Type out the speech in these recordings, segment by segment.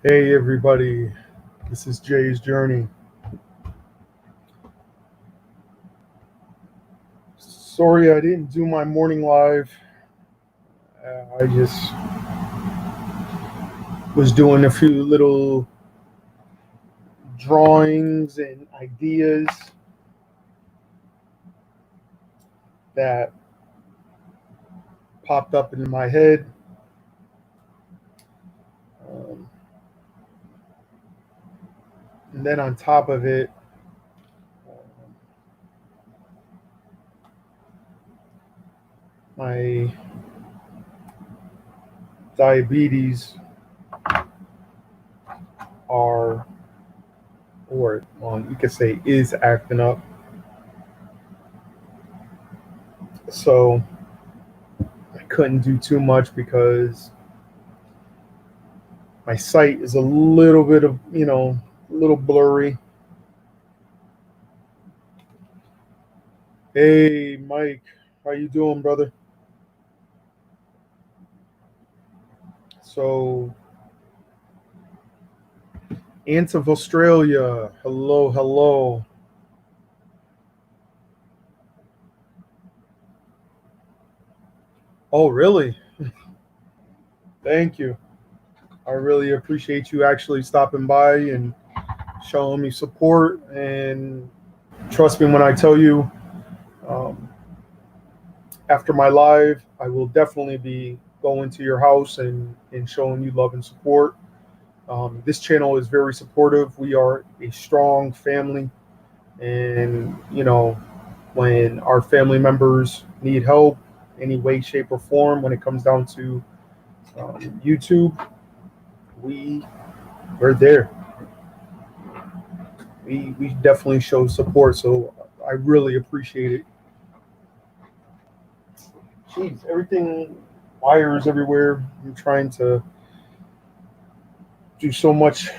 Hey everybody, this is Jay's Journey. Sorry I didn't do my morning live. I just was doing a few little drawings and ideas that popped up in my head. Um, and then on top of it, my diabetes are, or well, you could say is acting up. So I couldn't do too much because my sight is a little bit of, a little blurry. Hey, Mike, how you doing, brother? So, Ants of Australia, hello, hello. Oh, really? Thank you. I really appreciate you actually stopping by and showing me support. And trust me when I tell you, um, after my live, I will definitely be going to your house and showing you love and support. This channel is very supportive. We are a strong family. And, when our family members need help, any way, shape, or form, when it comes down to YouTube, we we're there. We definitely show support, so I really appreciate it. Jeez, everything wires everywhere. I'm trying to do so much.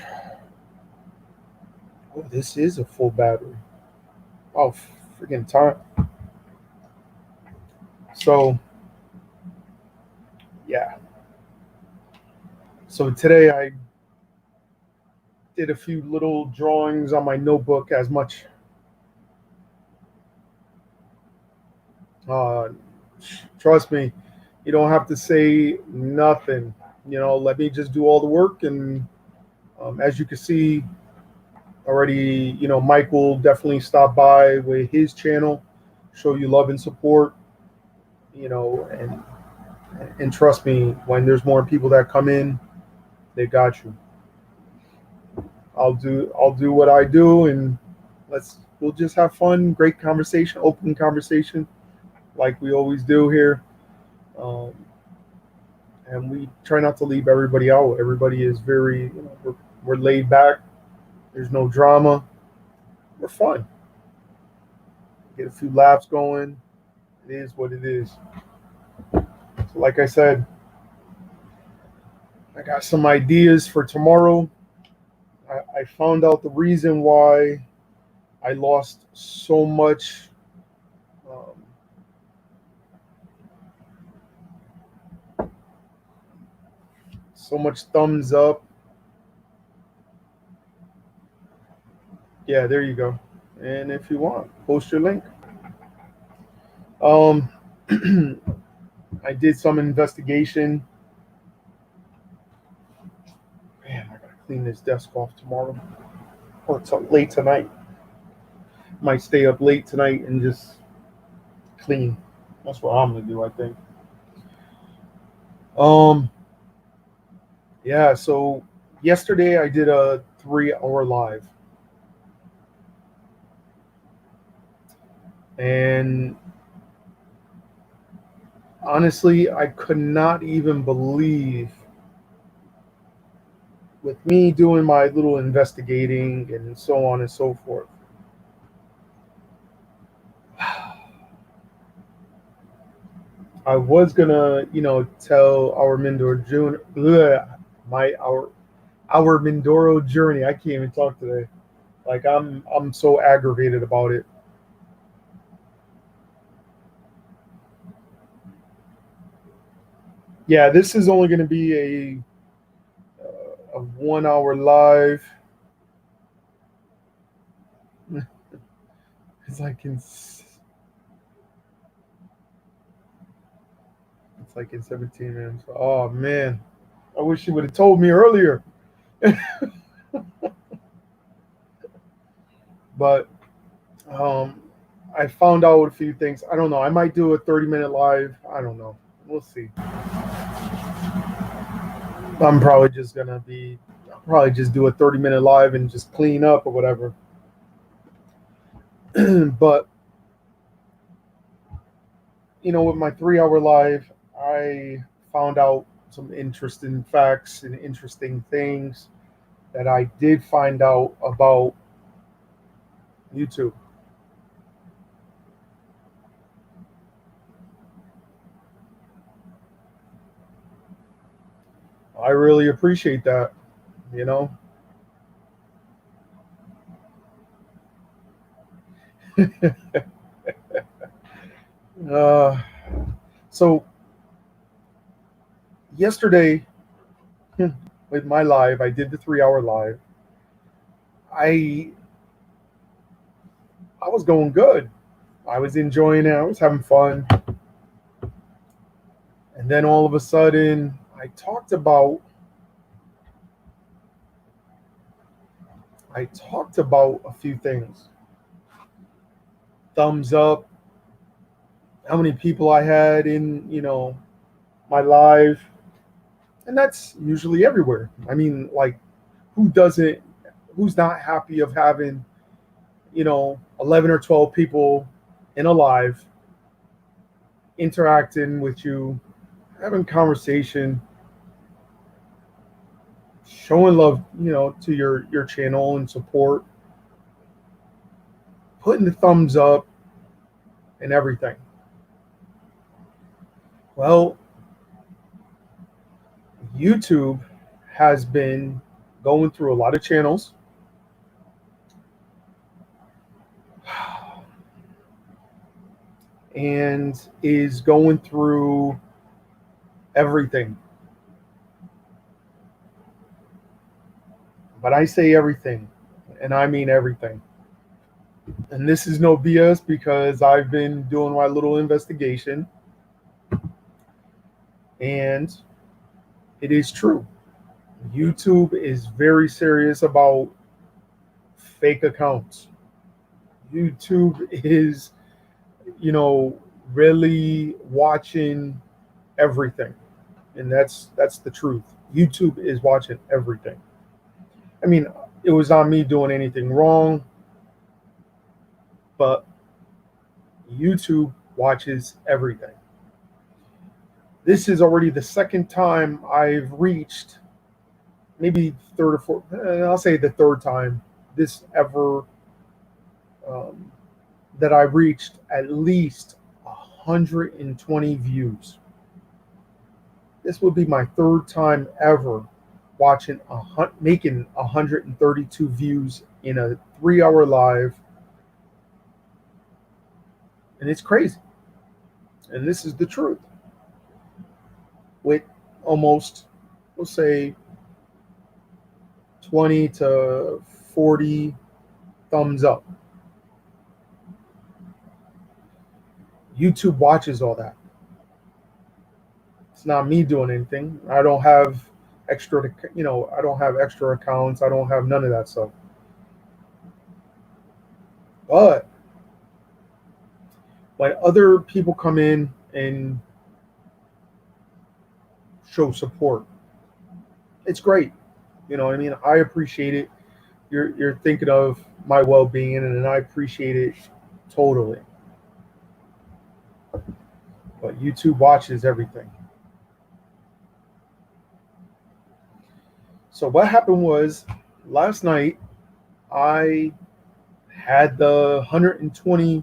Oh, this is a full battery. Oh, freaking time. So yeah. So today I did a few little drawings on my notebook. As much uh, trust me, you don't have to say nothing. Let me just do all the work. And as you can see already, Mike will definitely stop by with his channel, show you love and support. And trust me, when there's more people that come in, they got you. I'll do what I do, and we'll just have fun, great conversation, open conversation, like we always do here. Um, and we try not to leave everybody out. Everybody is very, we're laid back. There's no drama. We're fun. Get a few laughs going. It is what it is. So like I said, I got some ideas for tomorrow. I found out the reason why I lost um, so much thumbs up. Yeah, there you go. And if you want, post your link. Um, I did some investigation. Man, I gotta clean this desk off tomorrow. Or it's up late tonight. Might stay up late tonight and just clean. That's what I'm gonna do, I think. Um, yeah. So yesterday I did a 3 hour live, and honestly, I could not even believe, with me doing my little investigating and so on and so forth. I was gonna, tell our Mindoro June, my our Mindoro journey. I can't even talk today. Like I'm so aggravated about it. Yeah, this is only going to be a 1 hour live. It's like in 17 minutes. Oh man, I wish you would have told me earlier. But um, I found out a few things. I don't know. I might do a 30-minute live. I don't know. We'll see. I'm probably just gonna be. I'll probably just do a 30-minute live and just clean up or whatever. But with my 3 hour live, I found out some interesting facts and interesting things that I did find out about YouTube. I really appreciate that, you know. uh, so yesterday with my live, I did the 3 hour live. I I was going good. I was enjoying it. I was having fun. And then all of a sudden, I talked about a few things. Thumbs up, how many people I had in, my live, and that's usually everywhere. I mean, like, who doesn't who's not happy of having, 11 or 12 people in a live interacting with you, having conversation, showing love, to your channel and support, putting the thumbs up and everything. Well, YouTube has been going through a lot of channels and is going through everything. But I say everything, and I mean everything. And this is no BS because I've been doing my little investigation, and it is true. YouTube is very serious about fake accounts. YouTube is, really watching everything. And that's the truth. YouTube is watching everything. I mean, it was not me doing anything wrong, but YouTube watches everything. This is already the second time I've reached, maybe third or fourth, I'll say the third time this ever, um, that I reached at least 120 views. This would be my third time ever making 132 views in a 3 hour live. And it's crazy. And this is the truth. With almost, we'll say, 20 to 40 thumbs up. YouTube watches all that. It's not me doing anything. I don't have extra, I don't have extra accounts. I don't have none of that stuff. But when other people come in and show support, it's great. You know what I mean? I appreciate it. You're thinking of my well-being, and I appreciate it totally. But YouTube watches everything. So what happened was, last night I had the 120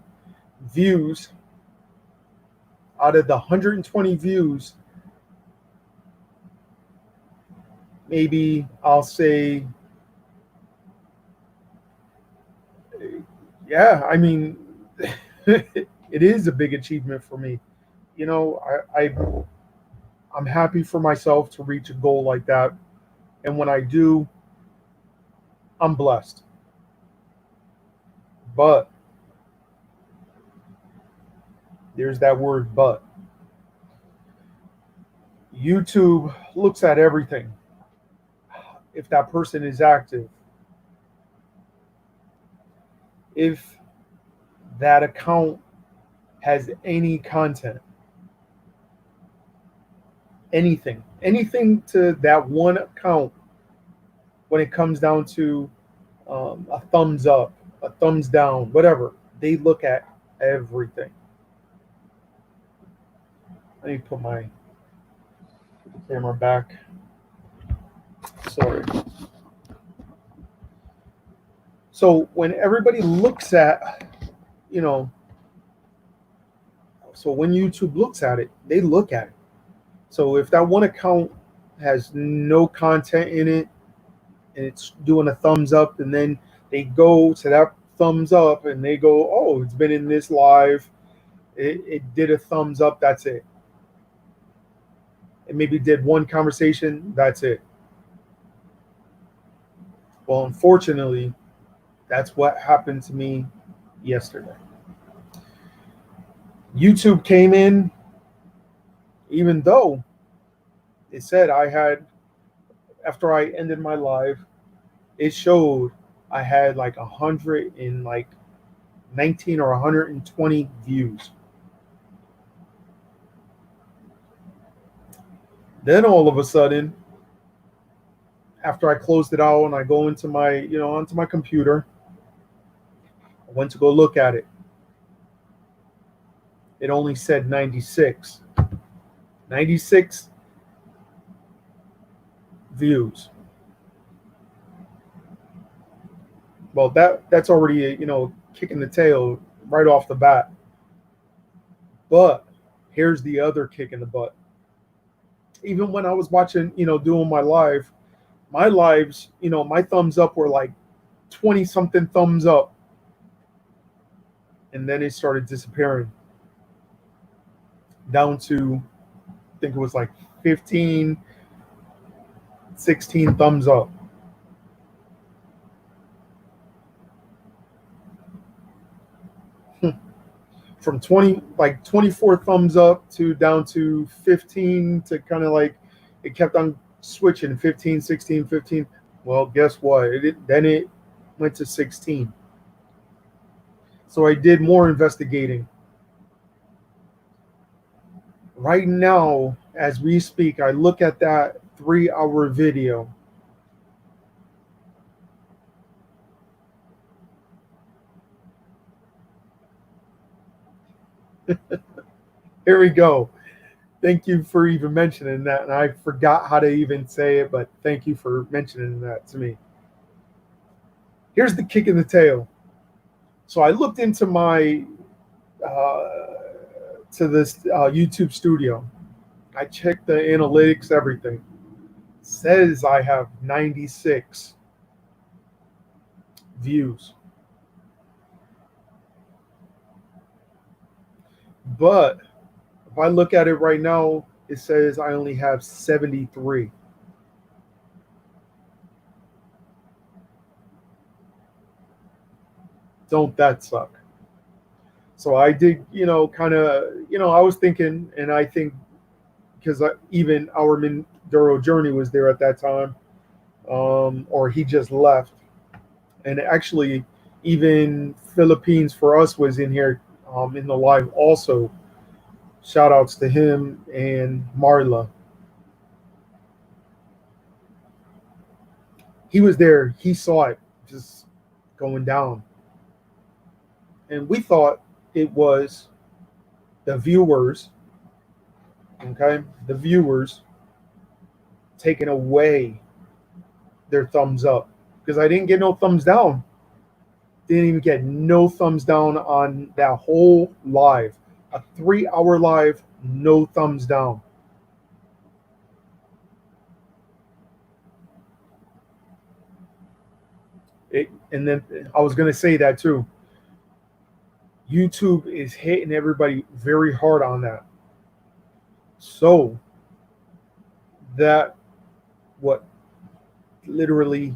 views. Out of the 120 views, maybe I'll say, yeah, I mean, it is a big achievement for me. I'm happy for myself to reach a goal like that. And when I do, I'm blessed. But there's that word but. YouTube looks at everything. If that person is active, if that account has any content, anything to that one account, when it comes down to a thumbs up, a thumbs down, whatever, they look at everything. Let me put my camera back. Sorry. So when everybody looks at, you know, so when YouTube looks at it, they look at it. So if that one account has no content in it and it's doing a thumbs up, and then they go to that thumbs up and they go, oh, it's been in this live, it did a thumbs up, that's it. It maybe did one conversation, that's it. Well, unfortunately, that's what happened to me yesterday. YouTube came in, even though it said I had, after I ended my live, it showed I had like 119 or 120 views. Then all of a sudden, after I closed it out and I go into my, onto my computer, I went to go look at it. It only said 96. 96 views. Well, that's already kicking the tail right off the bat. But here's the other kick in the butt. Even when I was watching, doing my lives, my thumbs up were like 20 something thumbs up, and then it started disappearing down to, I think it was like 15, 16 thumbs up. From 24 thumbs up to down to 15, to kind of like it kept on switching, 15, 16, 15. Well, guess what? Then it went to 16. So I did more investigating. Right now, as we speak, I look at that 3-hour video. Here we go. Thank you for even mentioning that. And I forgot how to even say it, but thank you for mentioning that to me. Here's the kick in the tail. So I looked into my to this YouTube studio. I checked the analytics, everything. It says I have 96 views. But if I look at it right now, it says I only have 73. Don't that suck? So I did, kind of, I was thinking, and I think because even our Mindoro Journey was there at that time, or he just left. And actually, even Philippines for Us was in here in the live also. Shout outs to him and Marla. He was there. He saw it just going down. And we thought it was the viewers, okay? The viewers taking away their thumbs up. Because I didn't get no thumbs down. Didn't even get no thumbs down on that whole live. A 3-hour live, no thumbs down. And then I was going to say that too. YouTube is hitting everybody very hard on that. So that what literally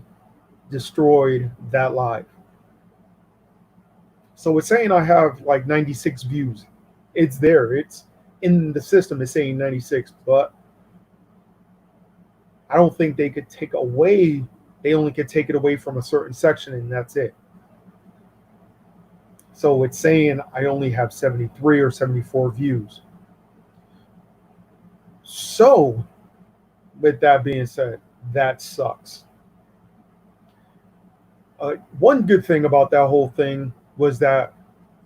destroyed that live. So it's saying I have like 96 views. It's there. It's in the system. It's saying 96, but I don't think they could take away. They only could take it away from a certain section, and that's it. So it's saying I only have 73 or 74 views. So, with that being said, that sucks. One good thing about that whole thing was that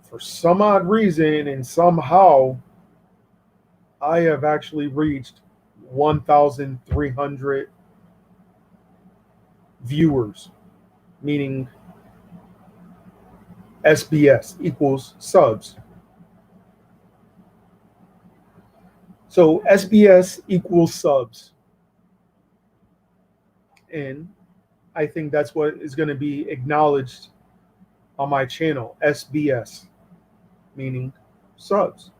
for some odd reason and somehow I have actually reached 1,300 viewers, meaning SBS equals subs. So SBS equals subs. And I think that's what is going to be acknowledged on my channel, SBS, meaning subs.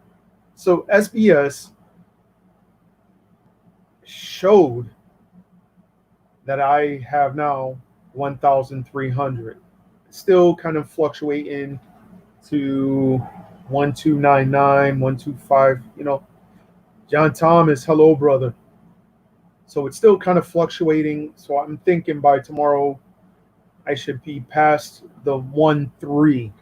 So SBS showed that I have now 1,300. Still kind of fluctuating to 1,299, 125, John Thomas, hello, brother. So it's still kind of fluctuating. So I'm thinking by tomorrow I should be past the 1.3.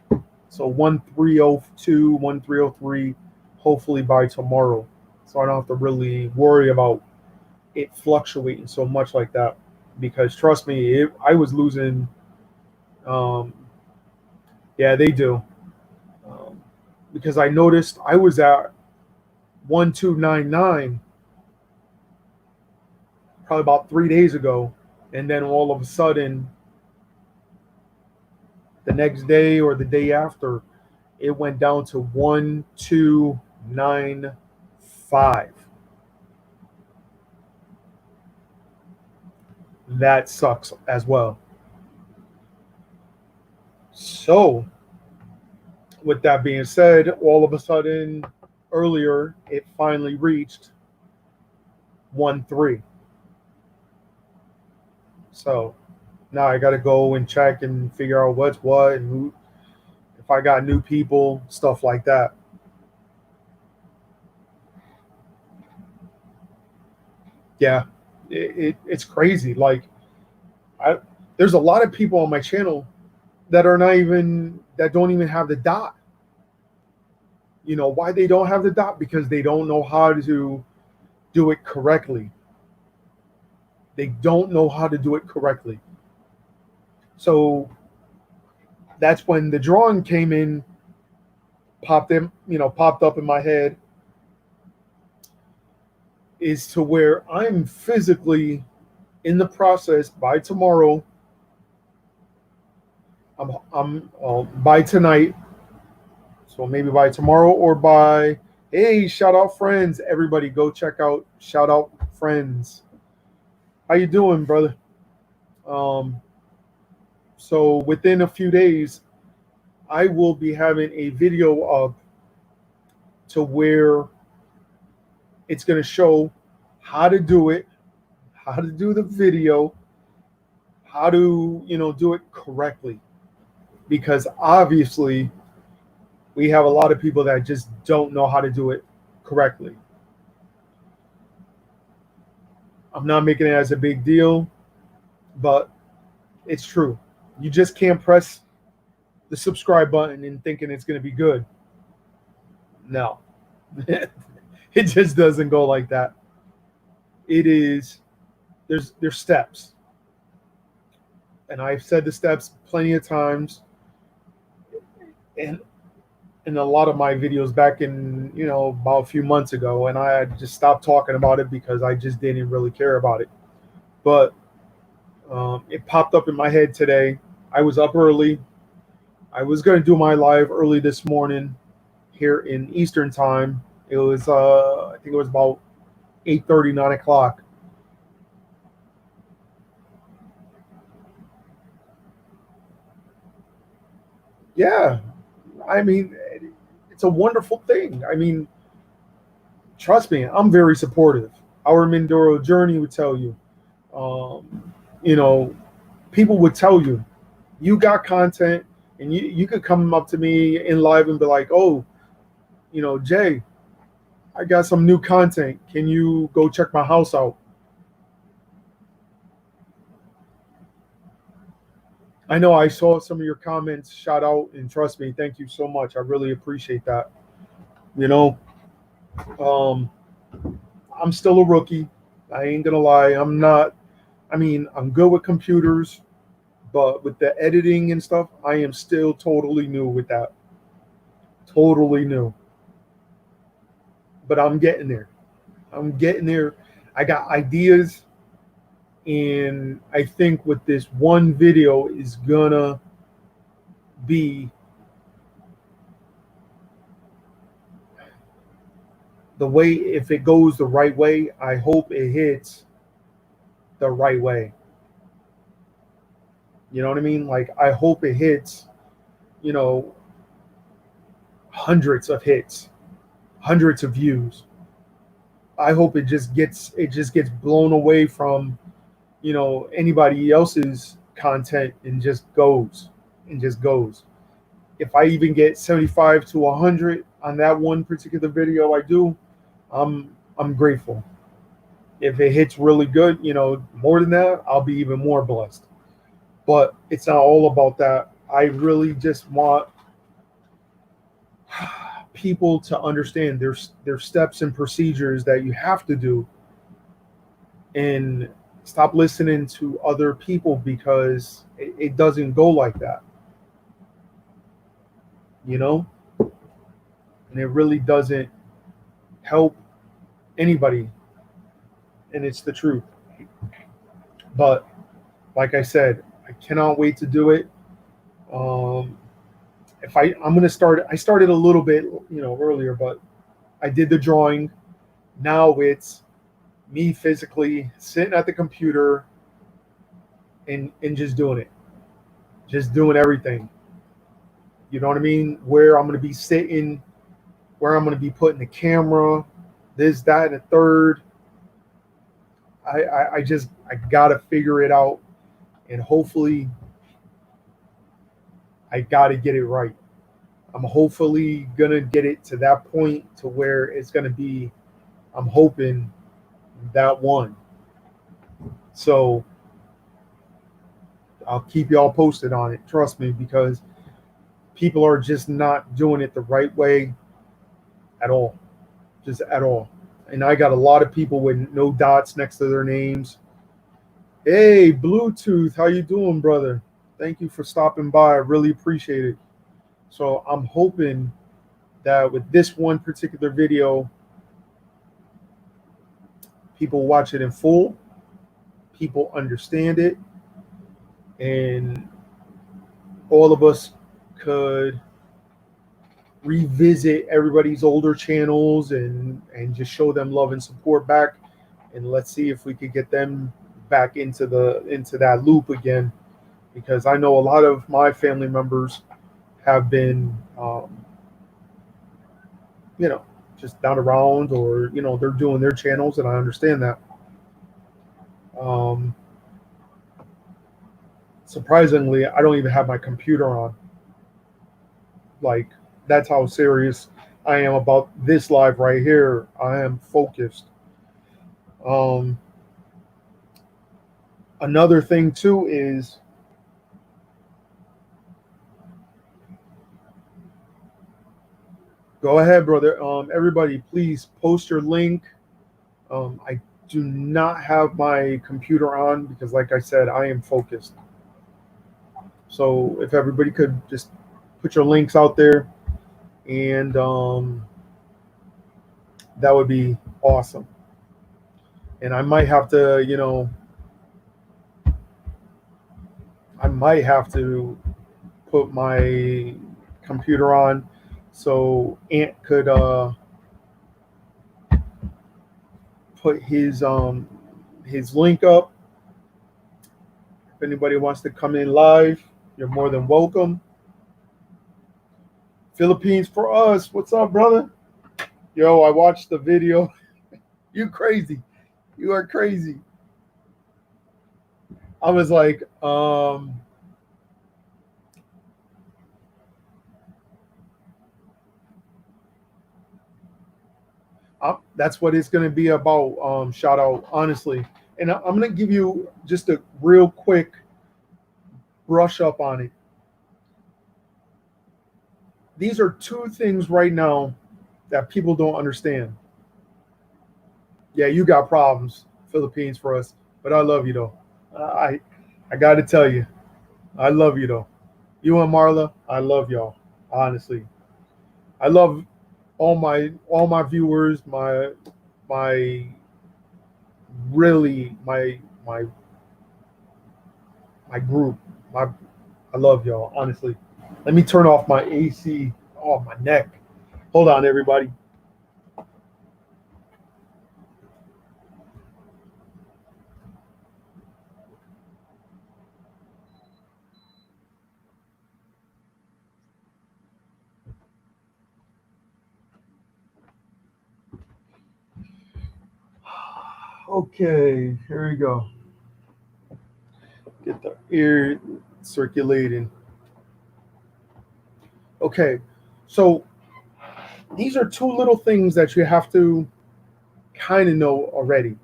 So 1.302, 1.303, hopefully by tomorrow. So I don't have to really worry about it fluctuating so much like that. Because trust me, I was losing. Yeah, they do. Because I noticed I was at 1.299 probably about 3 days ago, and then all of a sudden the next day or the day after it went down to 1.295. That sucks as well. So with that being said, all of a sudden earlier it finally reached 1.3. So now I got to go and check and figure out what's what and who, if I got new people, stuff like that. Yeah, it's crazy. Like, there's a lot of people on my channel that don't even have the dot. Why they don't have the dot? Because they don't know how to do it correctly. They don't know how to do it correctly. So that's when the drawing came in, popped up in my head, is to where I'm physically in the process by tomorrow. I'm by tonight. So maybe by tomorrow or hey, shout out Friends. Everybody go check out Shout Out Friends. How you doing, brother? So within a few days, I will be having a video up to where it's going to show how to do it, how to do the video, how to, do it correctly. Because obviously we have a lot of people that just don't know how to do it correctly. I'm not making it as a big deal, but it's true. You just can't press the subscribe button and thinking it's going to be good. No. It just doesn't go like that. There's steps. And I've said the steps plenty of times. And in a lot of my videos back in, about a few months ago, and I just stopped talking about it because I just didn't really care about it. But it popped up in my head today. I was up early. I was going to do my live early this morning here in Eastern time. It was, I think it was about 8:30, 9 o'clock. Yeah, I mean, it's a wonderful thing. I mean, trust me, I'm very supportive. Our Mindoro Journey would tell you. you know, people would tell you, you got content, and you could come up to me in live and be like, oh, Jay, I got some new content. Can you go check my house out? I know I saw some of your comments shout out, and trust me, thank you so much. I really appreciate that. You know, um, I'm still a rookie. I ain't gonna lie. I'm not. I mean, I'm good with computers, but with the editing and stuff, I am still totally new with that. Totally new. But I'm getting there. I'm getting there. I got ideas, and I think with this one video is gonna be the way. If it goes the right way, I hope it hits the right way. You know what I mean? Like, I hope it hits, you know, hundreds of hits, hundreds of views. I hope it just gets blown away from, anybody else's content, and just goes. If I even get 75 to 100 on that one particular video I do, I'm grateful. If it hits really good, more than that, I'll be even more blessed. But it's not all about that. I really just want people to understand there's steps and procedures that you have to do, and stop listening to other people, because it doesn't go like that, you know and it really doesn't help anybody, and it's the truth. But like I said, I cannot wait to do it. um if I'm going to start. I started a little bit earlier, but I did the drawing. Now it's me physically sitting at the computer, and just doing it, just doing everything. You know what I mean? Where I'm going to be sitting, where I'm going to be putting the camera, this, that, and the third. I gotta figure it out, and hopefully I gotta get it right. I'm hopefully gonna get it to that point to where it's gonna be. I'm hoping that one. So I'll keep y'all posted on it. Trust me, because people are just not doing it the right way at all, just at all. And I got a lot of people with no dots next to their names. Hey, Bluetooth, how you doing, brother? Thank you for stopping by. I really appreciate it. So I'm hoping that with this one particular video, people watch it in full, people understand it, and all of us could revisit everybody's older channels, and just show them love and support back, and let's see if we could get them back into that loop again, because I know a lot of my family members have been just not around, or they're doing their channels, and I understand that. um Surprisingly, I don't even have my computer on. Like, that's how serious I am about this live right here. I am focused. um Another thing too is, go ahead, brother. Everybody, please post your link. I do not have my computer on because, like I said, I am focused. So if everybody could just put your links out there, and that would be awesome. And I might have to put my computer on so Ant could put his link up. If anybody wants to come in live, you're more than welcome. Philippines for us. What's up, brother? Yo, I watched the video. You crazy. You are crazy. I was like, that's what it's going to be about. Shout out, honestly. And I'm going to give you just a real quick brush up on it. These are two things right now that people don't understand. Yeah, you got problems, Philippines, for us, but I love you though. I got to tell you, I love you though. You and Marla, I love y'all. Honestly, I love all my viewers, my really my group. My I love y'all. Honestly, let me turn off my AC. Oh, my neck. Hold on, everybody. Okay, here we go. Get the air circulating. Okay, so these are two little things that you have to kind of know already.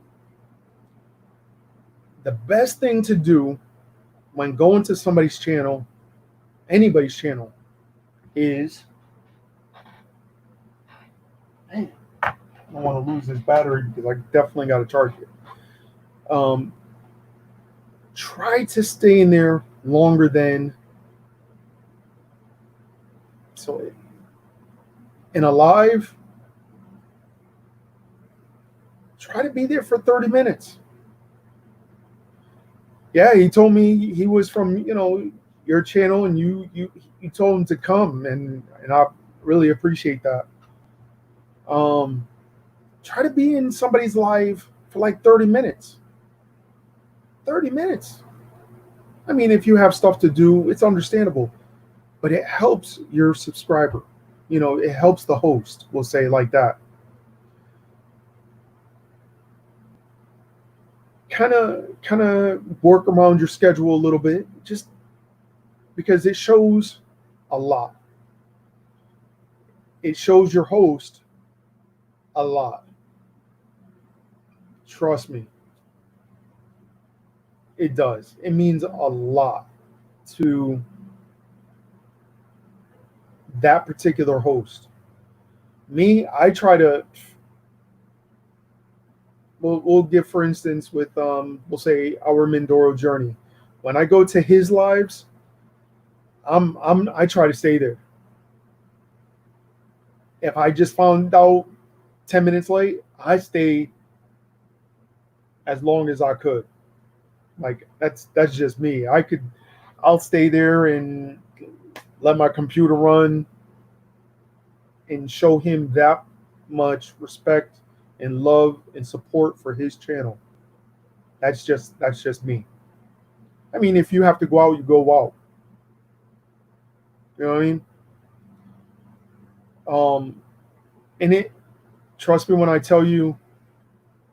The best thing to do when going to somebody's channel, anybody's channel, is, man, I don't want to lose this battery because I definitely got to charge it. Um, Try to stay in there longer than, so in a live, try to be there for 30 minutes. Yeah, he told me he was from, your channel, and you told him to come, and I really appreciate that. Um, Try to be in somebody's live for like 30 minutes. 30 minutes. I mean, if you have stuff to do, it's understandable, but it helps your subscriber. It helps the host, we'll say like that. Kind of work around your schedule a little bit, just because it shows a lot. It shows your host a lot. Trust me, it does. It means a lot to that particular host. Me, I try to. We'll give, for instance, with we'll say our Mindoro journey. When I go to his lives, I try to stay there. If I just found out 10 minutes late, I stay as long as I could. Like, that's just me. I'll stay there and let my computer run and show him that much respect and love and support for his channel. That's just me. I mean, if you have to go out, you go out. You know what I mean? And trust me when I tell you,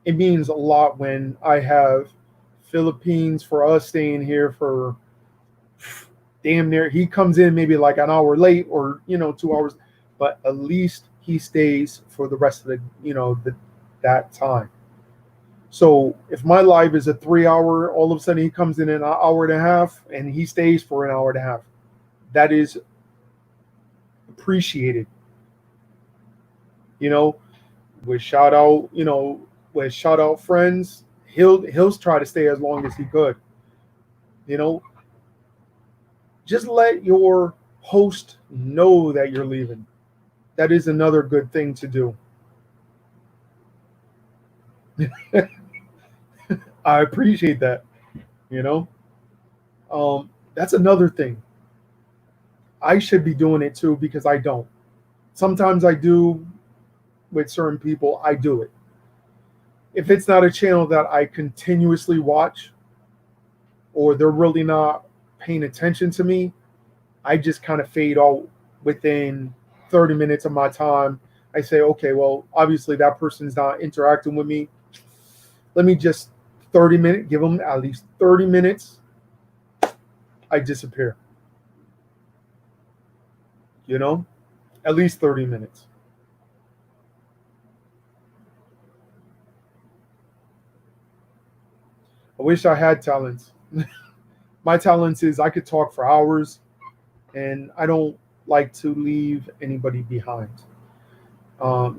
it means a lot when I have Philippines for us staying here for damn near. He comes in maybe like an hour late, or 2 hours, but at least he stays for the rest of that time. So if my live is a 3 hour, all of a sudden he comes in an hour and a half, and he stays for an hour and a half. That is appreciated. With shout out, with shout out friends, he'll try to stay as long as he could. You know, just let your host know that you're leaving. That is another good thing to do. I appreciate that. You know, that's another thing. I should be doing it too, because I don't. Sometimes I do with certain people. I do it. If it's not a channel that I continuously watch, or they're really not paying attention to me, I just kind of fade out within 30 minutes of my time. I say, okay, well, obviously that person's not interacting with me. Let me just 30 minutes, give them at least 30 minutes, I disappear. You know, at least 30 minutes. I wish I had talents. My talents is I could talk for hours, and I don't like to leave anybody behind.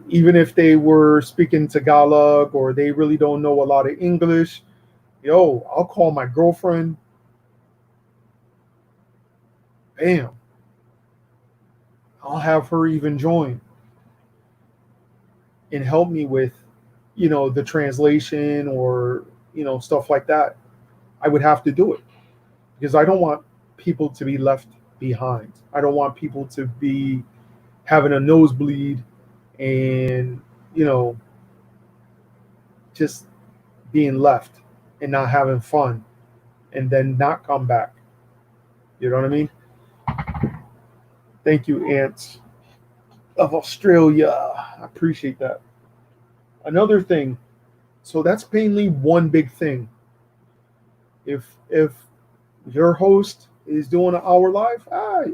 Even if they were speaking Tagalog or they really don't know a lot of English, yo, I'll call my girlfriend. Bam. I'll have her even join and help me with, the translation or, stuff like that. I would have to do it because I don't want people to be left behind. I don't want people to be having a nosebleed and, you know, just being left and not having fun and then not come back. You know what I mean? Thank you, Ants of Australia. I appreciate that. Another thing, so that's mainly one big thing. If your host is doing an hour live,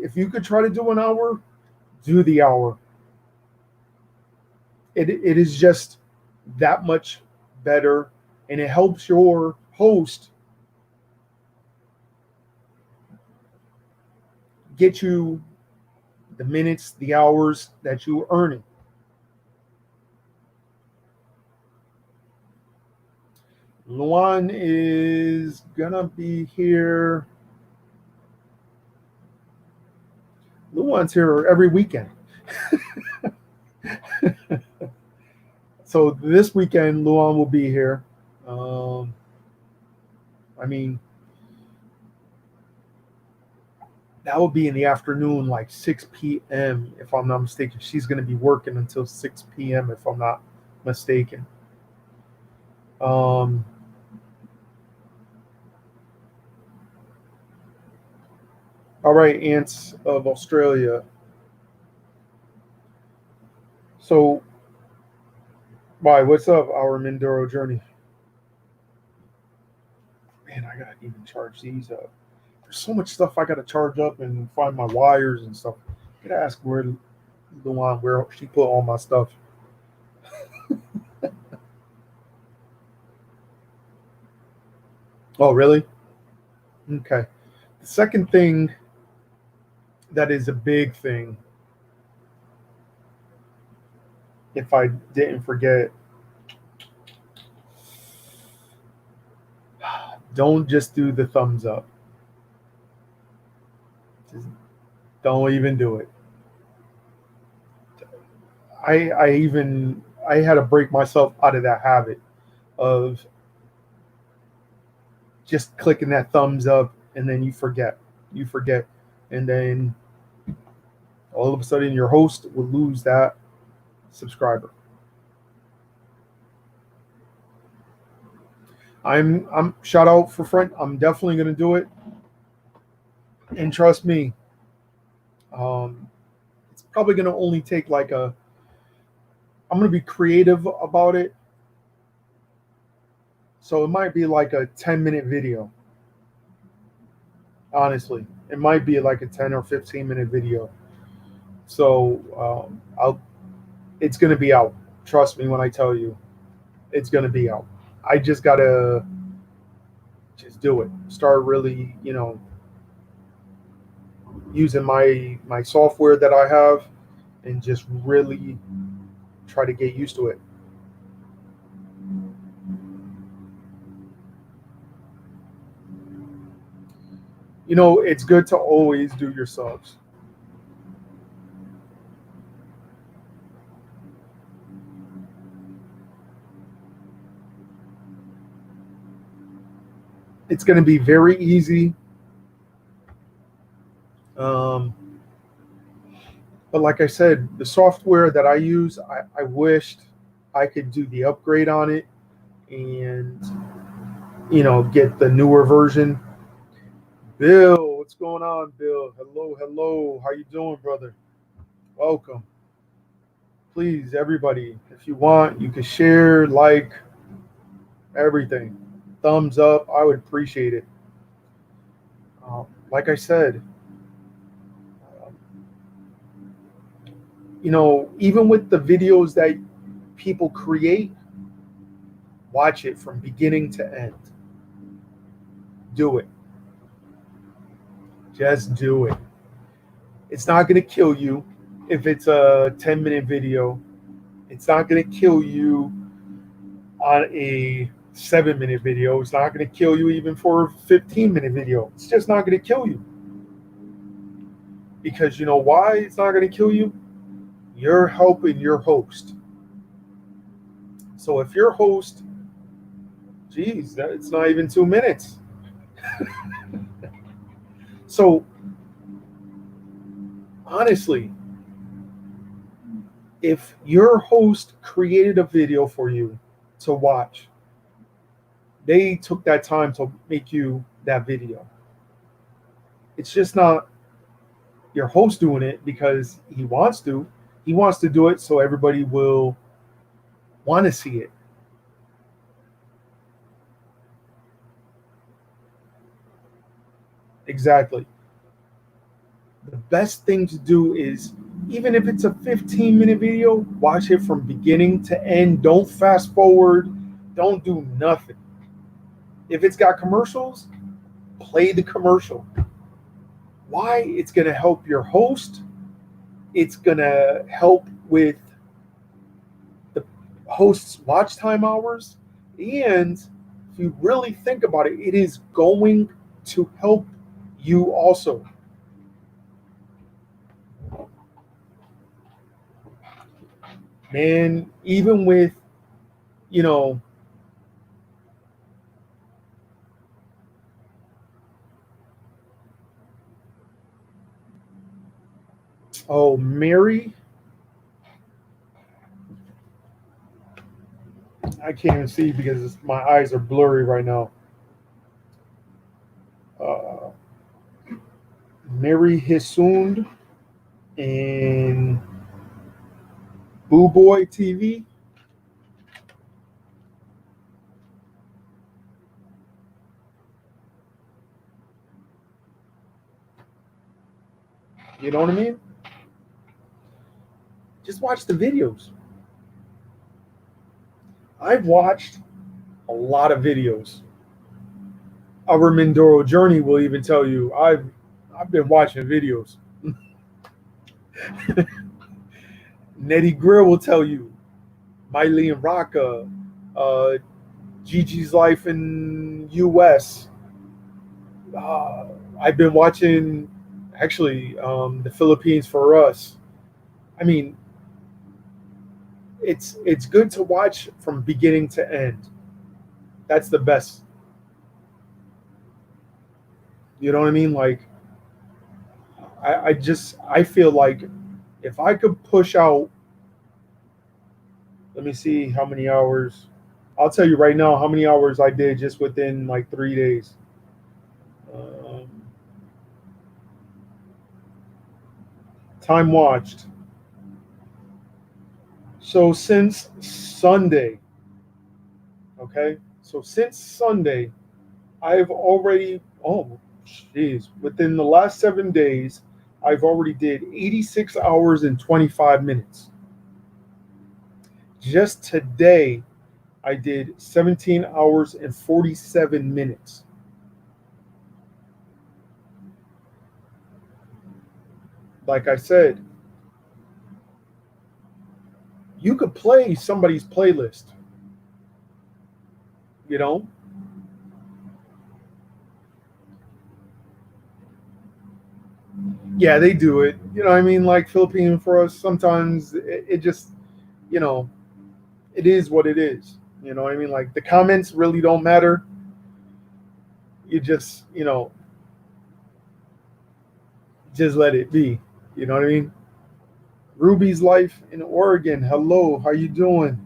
if you could try to do an hour, do the hour. It is just that much better, and it helps your host get you the minutes, the hours that you're earning. Luan is gonna be here. Luan's here every weekend. So this weekend, Luan will be here. I mean, that will be in the afternoon, like 6 p.m. if I'm not mistaken. She's going to be working until 6 p.m. if I'm not mistaken. All right, Ants of Australia. So, why? What's up, our Mindoro journey? Man, I gotta even charge these up. There's so much stuff I gotta charge up and find my wires and stuff. I gotta ask where Luan, where she put all my stuff. Oh, really? Okay. The second thing that is a big thing, if I didn't forget, don't just do the thumbs up. Just don't even do it. I had to break myself out of that habit of just clicking that thumbs up and then you forget. And then all of a sudden your host will lose that subscriber. I'm shout out for friend. I'm definitely gonna do it. And trust me, it's probably gonna only take like I'm gonna be creative about it. So it might be like a 10-minute video. Honestly, it might be like a 10 or 15-minute video. So it's gonna be out. Trust me when I tell you, it's gonna be out. I just gotta just do it. Start really, using my software that I have, and just really try to get used to it. It's good to always do your subs. It's going to be very easy. But like I said, the software that I use, I wished I could do the upgrade on it and, get the newer version. Bill, what's going on, Bill? Hello. How you doing, brother? Welcome. Please, everybody, if you want, you can share, like, everything. thumbs up. I would appreciate it. Like I said, um, even with the videos that people create, watch it from beginning to end. Do it. Just do it. It's not going to kill you if it's a 10-minute video. It's not going to kill you on a 7-minute video. It's not going to kill you even for a 15-minute video. It's just not going to kill you. Because you know why it's not going to kill you? You're helping your host. So if your host, geez, it's not even 2 minutes. So honestly, if your host created a video for you to watch, they took that time to make you that video. It's just not your host doing it because he wants to. He wants to do it so everybody will want to see it. Exactly. The best thing to do is, even if it's a 15-minute video, watch it from beginning to end. Don't fast forward. Don't do nothing. If it's got commercials, play the commercial. Why? It's going to help your host. It's going to help with the host's watch time hours. And if you really think about it, it is going to help you also. Man, even with, Mary, I can't even see because my eyes are blurry right now. Mary Hisund and Boo Boy TV. You know what I mean? Just watch the videos. I've watched a lot of videos. Our Mindoro Journey will even tell you I've been watching videos. Nettie Grill will tell you. Miley and Raka, Gigi's Life in US. I've been watching actually the Philippines for Us. I mean, it's good to watch from beginning to end. That's the best. You know what I mean? Like, I feel like if I could push out, let me see how many hours. I'll tell you right now how many hours I did just within like 3 days. Time watched. So since Sunday, okay? So since Sunday, I've already, within the last 7 days, I've already did 86 hours and 25 minutes. Just today, I did 17 hours and 47 minutes. Like I said, you could play somebody's playlist, you know? Yeah, they do it. You know what I mean? Like Philippine for Us, sometimes it just, it is what it is. You know what I mean? Like the comments really don't matter. You just, just let it be. You know what I mean? Ruby's Life in Oregon. Hello, how you doing?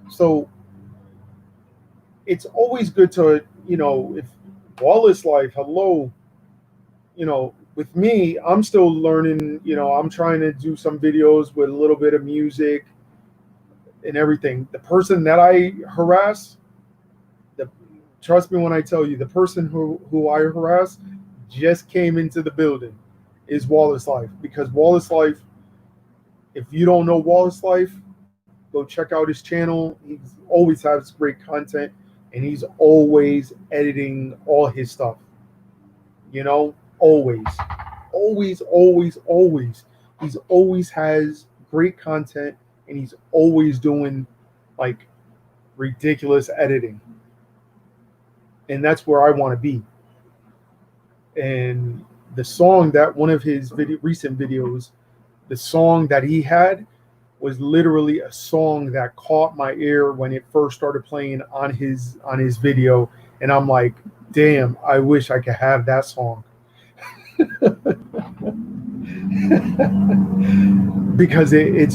So it's always good to, if Wallace Life, hello, with me, I'm still learning, I'm trying to do some videos with a little bit of music and everything. The person that I harass, Trust me when I tell you, the person who I harass just came into the building is Wallace Life. Because Wallace Life, if you don't know Wallace Life, go check out his channel. He always has great content, and he's always editing all his stuff. You know, always, always, always, always. He's always has great content, and he's always doing like ridiculous editing. And that's where I want to be. And the song that one of his recent videos, the song that he had was literally a song that caught my ear when it first started playing on his video, and I'm like, damn, I wish I could have that song. Because it's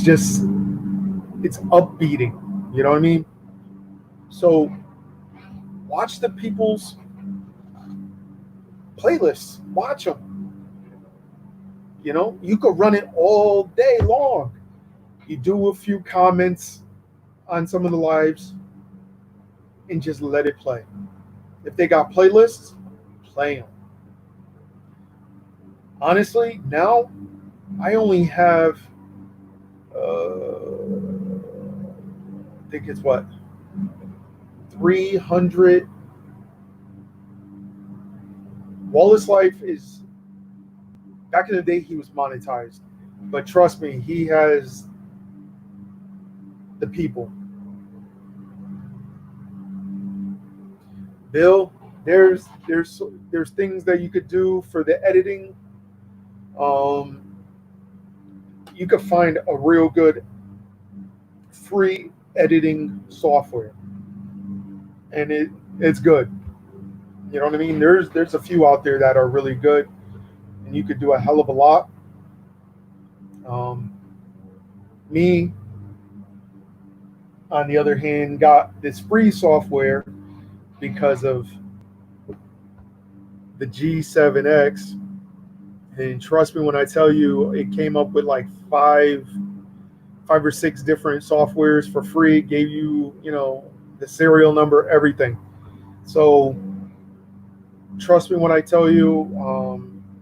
upbeating, you know what I mean? So watch the people's playlists, watch them. You know, you could run it all day long. You do a few comments on some of the lives and just let it play. If they got playlists, play them. Honestly, now I only have, I think it's what, 300. Wallace Life is, back in the day, he was monetized. But trust me, he has the people. Bill, there's things that you could do for the editing. You could find a real good free editing software, and it's good. You know what I mean? There's a few out there that are really good, and you could do a hell of a lot. Me, on the other hand, got this free software because of the G7X. And trust me when I tell you, it came up with like five or six different softwares for free. It gave you, the serial number, everything. So trust me when I tell you,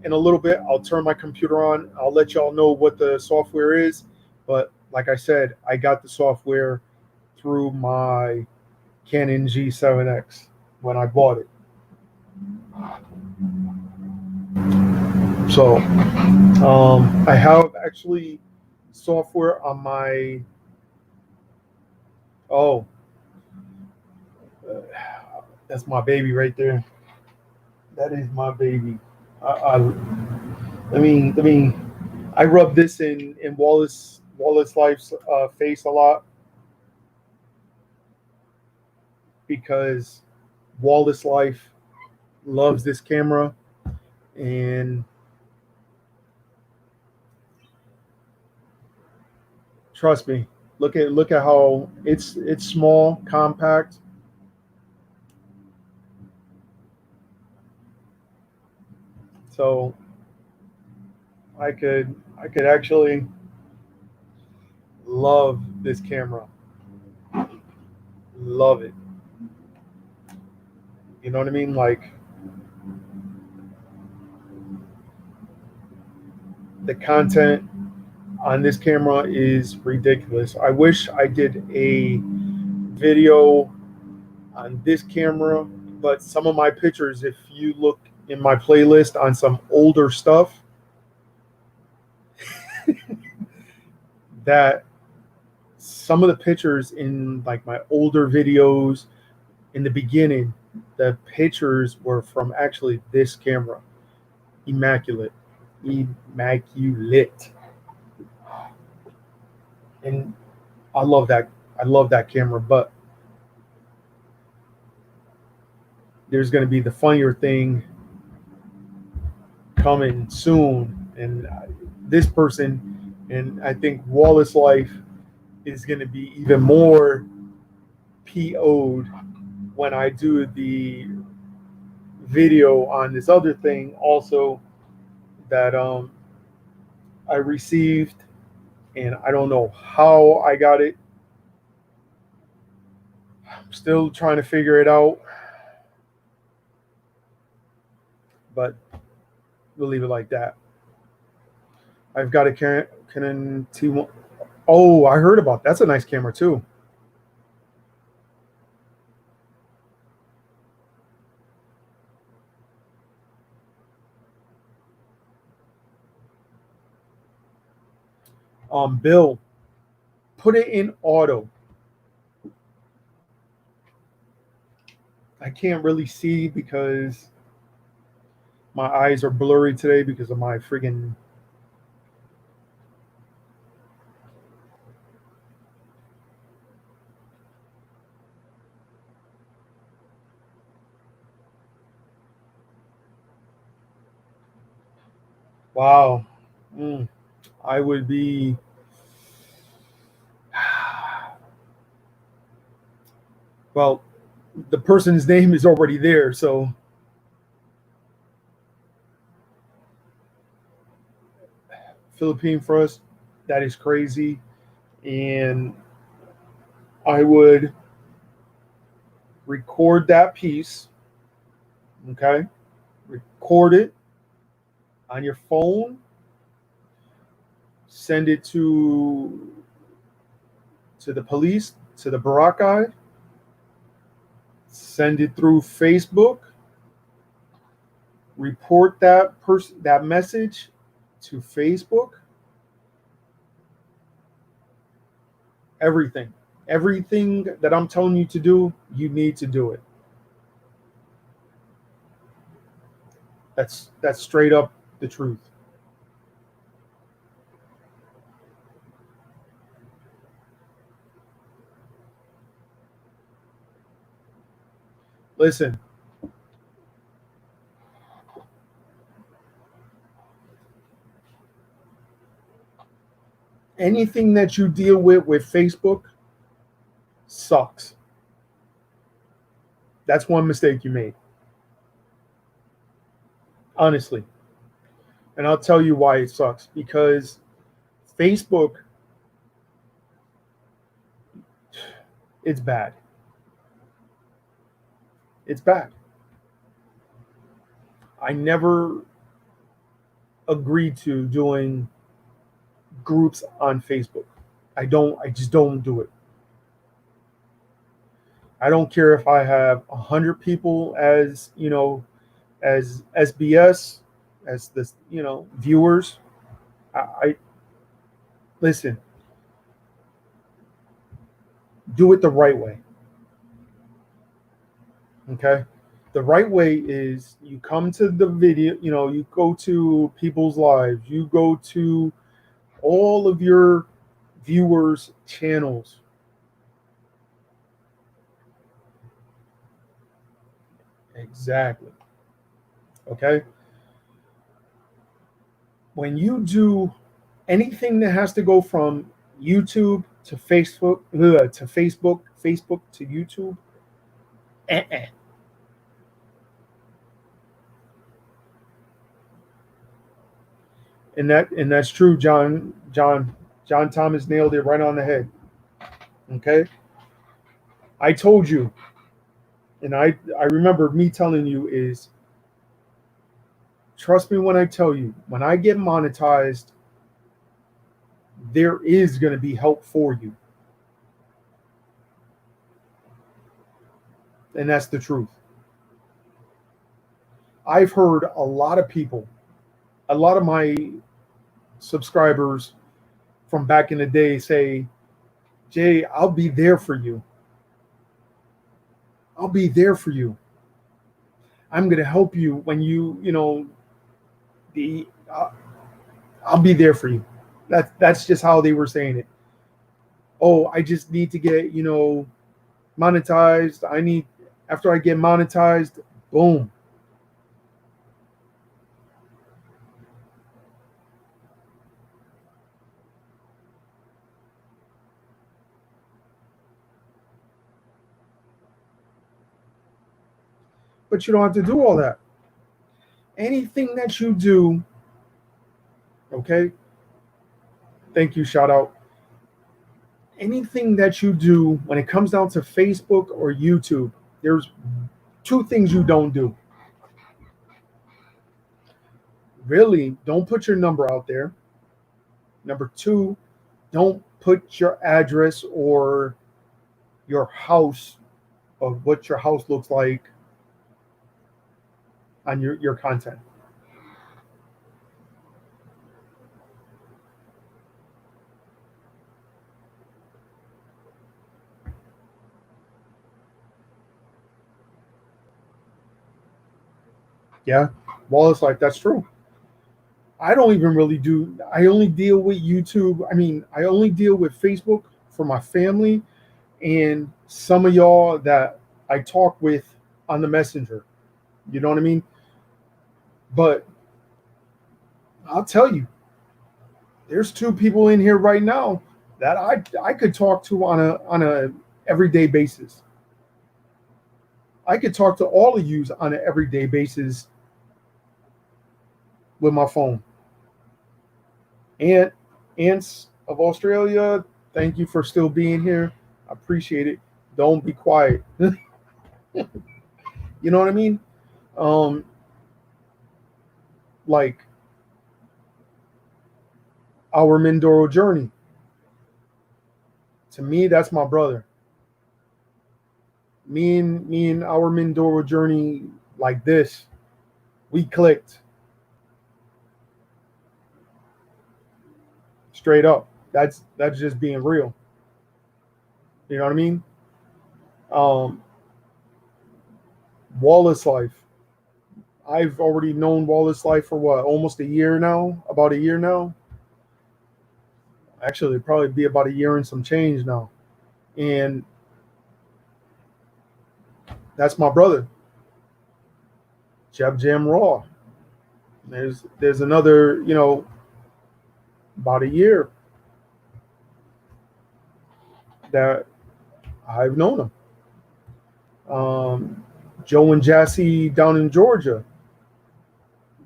in a little bit, I'll turn my computer on. I'll let y'all know what the software is. But like I said, I got the software through my Canon G7X when I bought it. So I have actually software on my, that's my baby right there. That is my baby. I rub this in Wallace Life's face a lot, because Wallace Life loves this camera, and trust me, look at how it's small, compact. So I could actually love this camera. Love it. You know what I mean? Like, the content on this camera is ridiculous. I wish I did a video on this camera, but some of my pictures, if you look in my playlist on some older stuff, that some of the pictures in like my older videos in the beginning, the pictures were from actually this camera. Immaculate. And I love that camera, but there's going to be the funnier thing coming soon, and this person, and I think Wallace Life is going to be even more PO'd when I do the video on this other thing also that I received, and I don't know how I got it. I'm still trying to figure it out. but we'll leave it like that. I've got a Canon T1. Oh, I heard about that. That's a nice camera too. Bill, put it in auto. I can't really see because my eyes are blurry today because of my friggin' wow. I would be well, the person's name is already there, so Philippine First, that is crazy. And I would record that piece, okay? Record it on your phone, send it to the police, to the Baraki, send it through Facebook, report that message to Facebook. Everything that I'm telling you to do, you need to do it. That's straight up the truth. Listen, anything that you deal with Facebook sucks. That's one mistake you made. Honestly. And I'll tell you why it sucks. Because Facebook, it's bad. It's bad. I never agreed to doing groups on Facebook. I just don't do it. I don't care if I have 100 people as, as SBS, as this, viewers. I listen, do it the right way. Okay? The right way is you come to the video, you go to people's lives, you go to all of your viewers' channels. Exactly. Okay? When you do anything that has to go from YouTube to Facebook, Facebook to YouTube, and that's true. John Thomas nailed it right on the head. Okay, I told you, and I remember me telling you is, trust me when I tell you, when I get monetized, there is going to be help for you. And that's the truth. I've heard a lot of people, a lot of my subscribers from back in the day say, Jay, I'll be there for you. I'll be there for you. I'm going to help you when I'll be there for you. That's just how they were saying it. Oh, I just need to get, monetized. After I get monetized, boom. But you don't have to do all that. Anything that you do, okay? Thank you, shout out. Anything that you do when it comes down to Facebook or YouTube, there's two things you don't do. Really, don't put your number out there. Number two, don't put your address or your house, of what your house looks like, on your content. Yeah, Wallace Life, that's true. I don't even really do. I only deal with YouTube. I mean, I only deal with Facebook for my family and some of y'all that I talk with on the messenger. You know what I mean? But I'll tell you, there's two people in here right now that I could talk to on a everyday basis. I could talk to all of yous on an everyday basis with my phone. And Ants of Australia, thank you for still being here. I appreciate it. Don't be quiet. You know what I mean? Um, like our Mindoro journey. To me, that's my brother. Me and our Mindoro journey, like this, we clicked straight up. That's just being real. You know what I mean? Um, Wallace Life. I've already known Wallace Life for what, almost a year now? About a year now? Actually, it'd probably be about a year and some change now. And that's my brother, Jeb Jam Raw. There's another, about a year that I've known him. Joe and Jassy down in Georgia.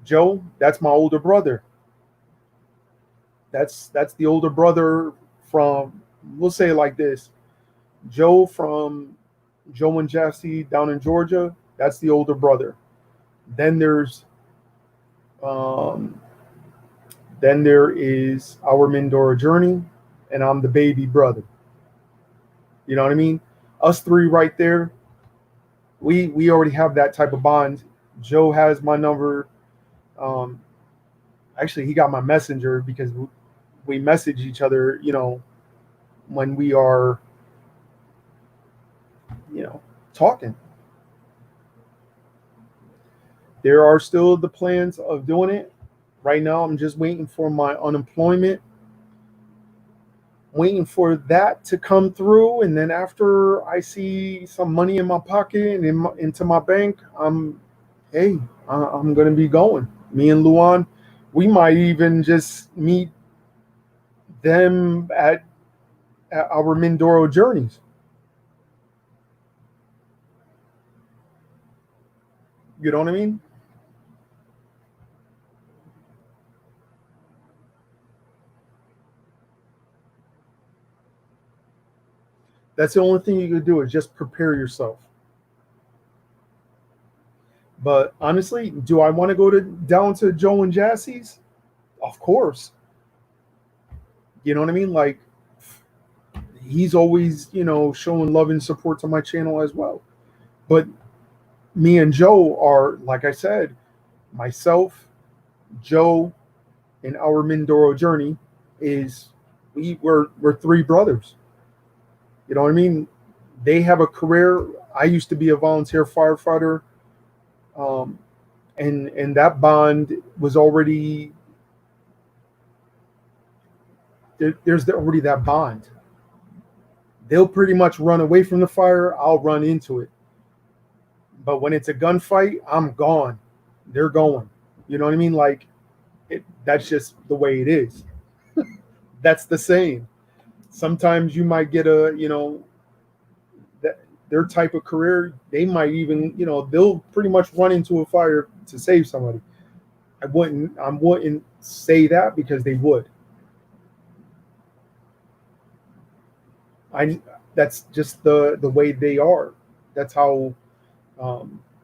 Joe, that's my older brother. That's the older brother from, we'll say it like this. Joe from Joe and Jassy down in Georgia, that's the older brother. Then there's um, then there is our Mindoro journey, and I'm the baby brother. You know what I mean? Us three right there, we already have that type of bond. Joe has my number. Um, Actually, he got my messenger because we message each other. When we are, talking. There are still the plans of doing it. Right now, I'm just waiting for my unemployment, waiting for that to come through, and then after I see some money in my pocket and into my bank, hey, I'm gonna be going. Me and Luan, we might even just meet them at our Mindoro journeys. You know what I mean? That's the only thing you can do is just prepare yourself. But honestly, do I want to go to down to Joe and Jassy's? Of course. You know what I mean? Like, he's always, showing love and support to my channel as well. But me and Joe are, like I said, myself, Joe, and our Mindoro journey is we're three brothers. You know what I mean? They have a career. I used to be a volunteer firefighter, um, and that bond was already there's already that bond. They'll pretty much run away from the fire. I'll run into it. But when it's a gunfight, I'm gone. They're going. You know what I mean? Like, that's just the way it is. That's the same. Sometimes you might get that their type of career. They might even, they'll pretty much run into a fire to save somebody. I wouldn't say that because they would. I That's just the way they are. That's how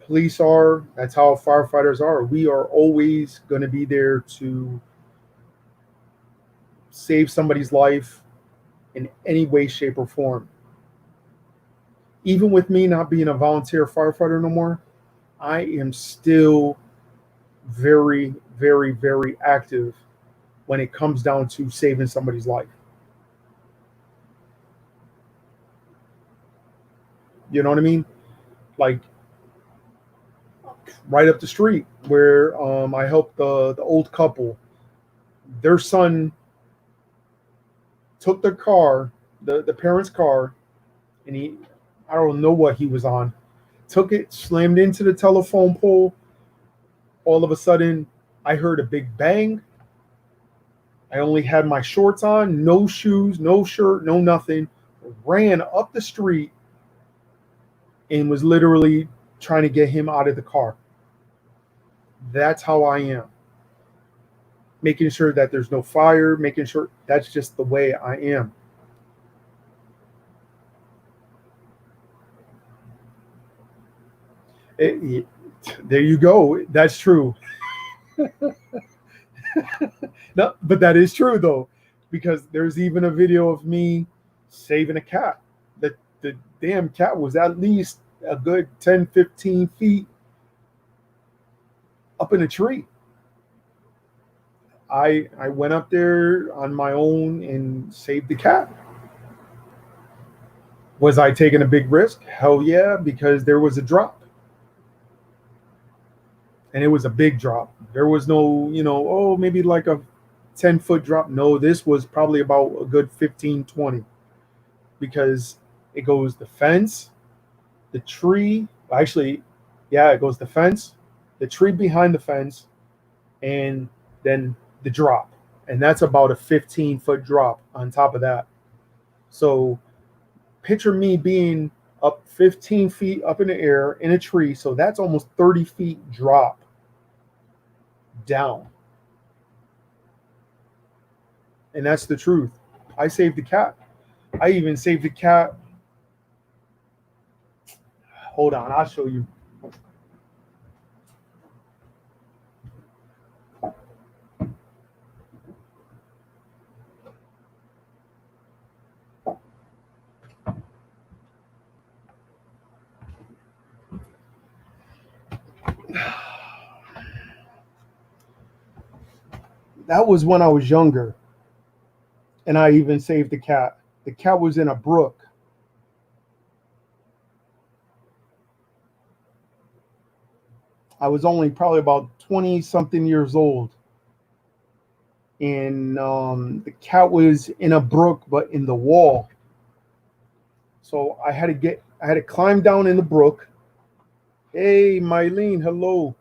police are. That's how firefighters are. We are always going to be there to save somebody's life in any way, shape, or form. Even with me not being a volunteer firefighter no more, I am still very, very, very active when it comes down to saving somebody's life. You know what I mean? Like right up the street where I helped the old couple. Their son took their car, the parents' car, and I don't know what he was on, took it, slammed into the telephone pole. All of a sudden, I heard a big bang. I only had my shorts on, no shoes, no shirt, no nothing. Ran up the street and was literally trying to get him out of the car. That's how I am. Making sure that there's no fire, making sure that's just the way I am. There you go. That's true. No, but that is true though, because there's even a video of me saving a cat. The damn cat was at least a good 10, 15 feet up in a tree. I went up there on my own and saved the cat. Was I taking a big risk? Hell yeah, because there was a drop. And it was a big drop. There was no, oh, maybe like a 10-foot drop. No, this was probably about a good 15, 20, because it goes the fence, the tree. Actually, yeah, it goes the fence, the tree behind the fence, and then the drop. And that's about a 15-foot drop on top of that. So picture me being up 15 feet up in the air in a tree. So that's almost 30 feet drop down. And that's the truth. I saved the cat. I even saved the cat. Hold on, I'll show you. That was when I was younger. And I even saved the cat. The cat was in a brook. I was only probably about 20 something years old. And the cat was in a brook, but in the wall. So I had to climb down in the brook. Hey, Mylene, hello.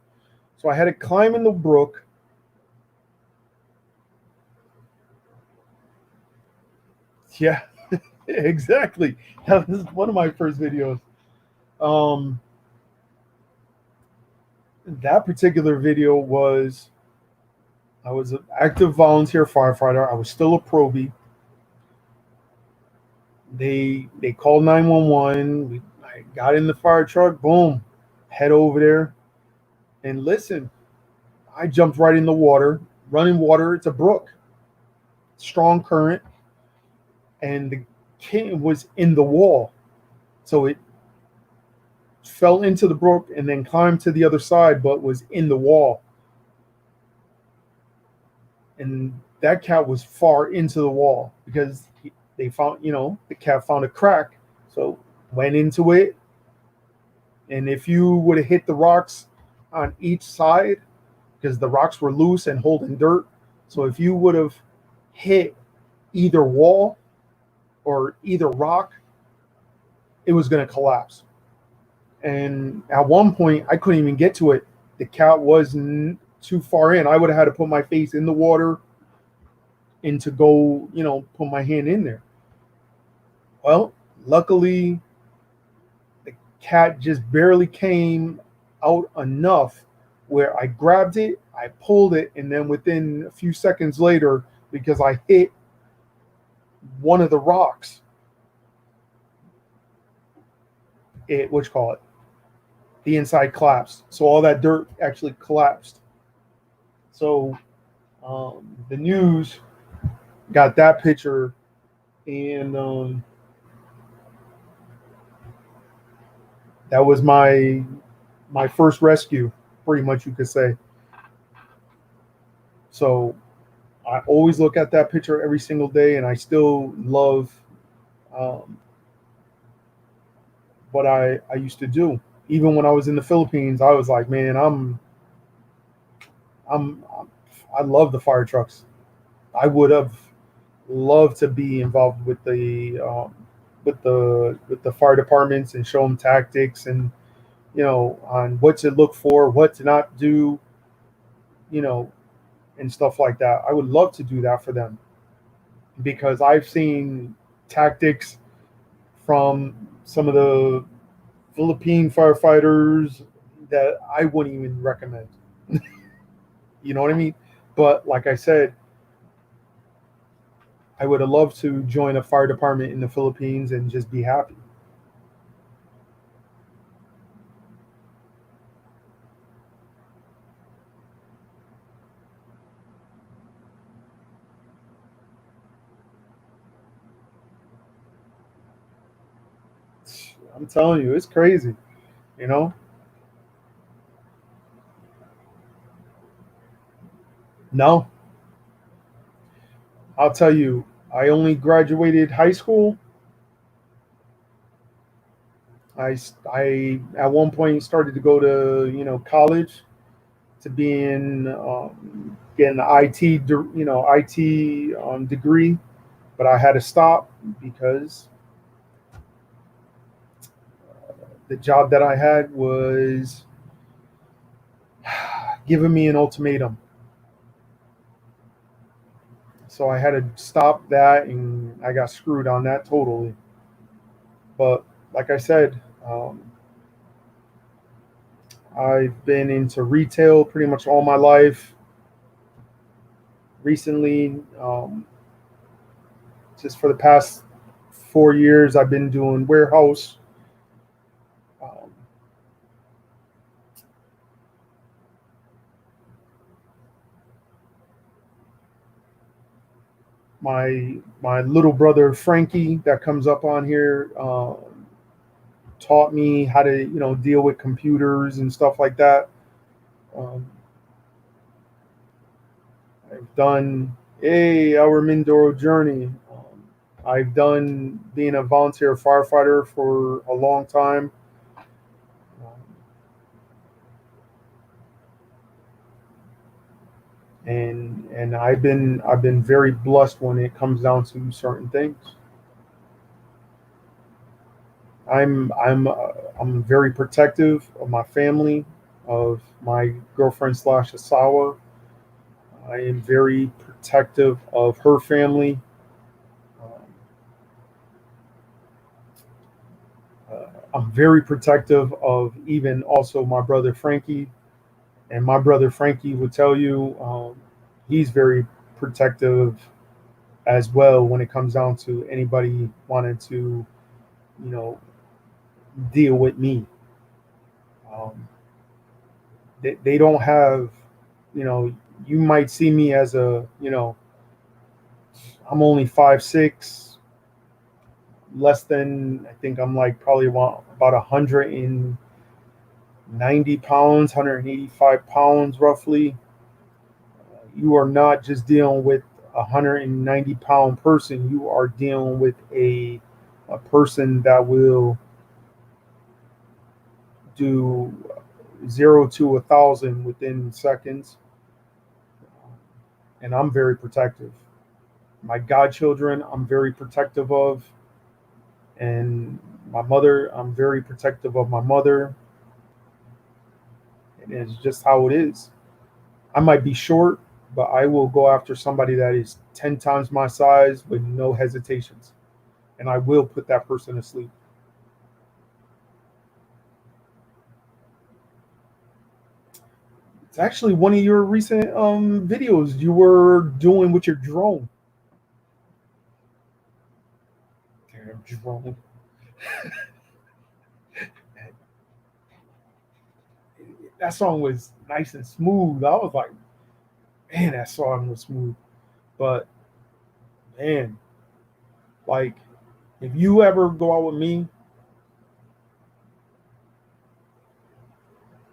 So I had to climb in the brook. Yeah, exactly. That was one of my first videos. That particular video was, I was an active volunteer firefighter. I was still a probie. They called 911. I got in the fire truck. Boom, head over there, and listen. I jumped right in the water, running water. It's a brook, strong current, and the kid was in the wall, so it fell into the brook and then climbed to the other side, but was in the wall. And that cat was far into the wall because they found, the cat found a crack, so went into it. And if you would have hit the rocks on each side, because the rocks were loose and holding dirt, so if you would have hit either wall or either rock, it was going to collapse. And at one point, I couldn't even get to it. The cat was too far in. I would have had to put my face in the water and to go, put my hand in there. Well, luckily, the cat just barely came out enough where I grabbed it, I pulled it, and then within a few seconds later, because I hit one of the rocks, the inside collapsed. So all that dirt actually collapsed. So the news got that picture, and that was my first rescue, pretty much you could say. So I always look at that picture every single day, and I still love um, what I used to do. Even when I was in the Philippines, I was like, man, I'm I love the fire trucks. I would have loved to be involved with the fire departments and show them tactics and on what to look for, what to not do, you know, and stuff like that. I would love to do that for them because I've seen tactics from some of the Philippine firefighters that I wouldn't even recommend. You know what I mean? But like I said, I would have loved to join a fire department in the Philippines and just be happy. I'm telling you, it's crazy. You know? No, I'll tell you. I only graduated high school. I at one point started to go to college to be in get an IT IT degree, but I had to stop because the job that I had was giving me an ultimatum. So I had to stop that, and I got screwed on that totally. But like I said, I've been into retail pretty much all my life. Recently, just for the past 4 years, I've been doing warehouse. Um, my little brother Frankie, that comes up on here, taught me how to deal with computers and stuff like that. Um, I've done our Mindoro journey. I've done being a volunteer firefighter for a long time. Um, and I've been very blessed when it comes down to certain things. I'm very protective of my family, of my girlfriend slash Asawa. I am very protective of her family. Um, I'm very protective of even also my brother Frankie, and my brother Frankie would tell you he's very protective as well when it comes down to anybody wanting to, you know, deal with me. Um, they don't have, you know, you might see me as I'm only 5'6", less than, I think I'm like probably about 190 pounds, 185 pounds roughly. You are not just dealing with a 190-pound person. You are dealing with a person that will do 0 to 1,000 within seconds, and I'm very protective. My godchildren, I'm very protective of, and my mother, I'm very protective of my mother. And it's just how it is. I might be short, but I will go after somebody that is 10 times my size with no hesitations. And I will put that person to sleep. It's actually one of your recent videos you were doing with your drone. Damn drone. that song was nice and smooth. I was like, man, that song was smooth. But man, like if you ever go out with me,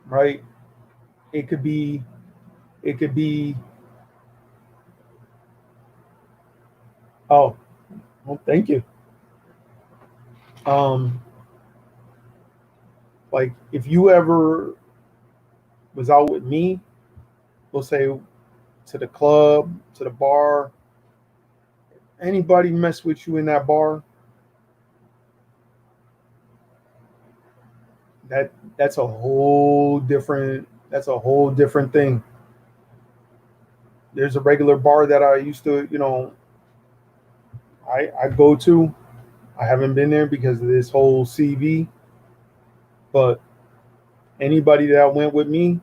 right? It could be it could be oh, well, thank you. Um like if you ever was out with me, we'll say to the club, to the bar, anybody mess with you in that bar, that's a whole different thing. There's a regular bar that I used to, I go to. I haven't been there because of this whole CV, but anybody that went with me,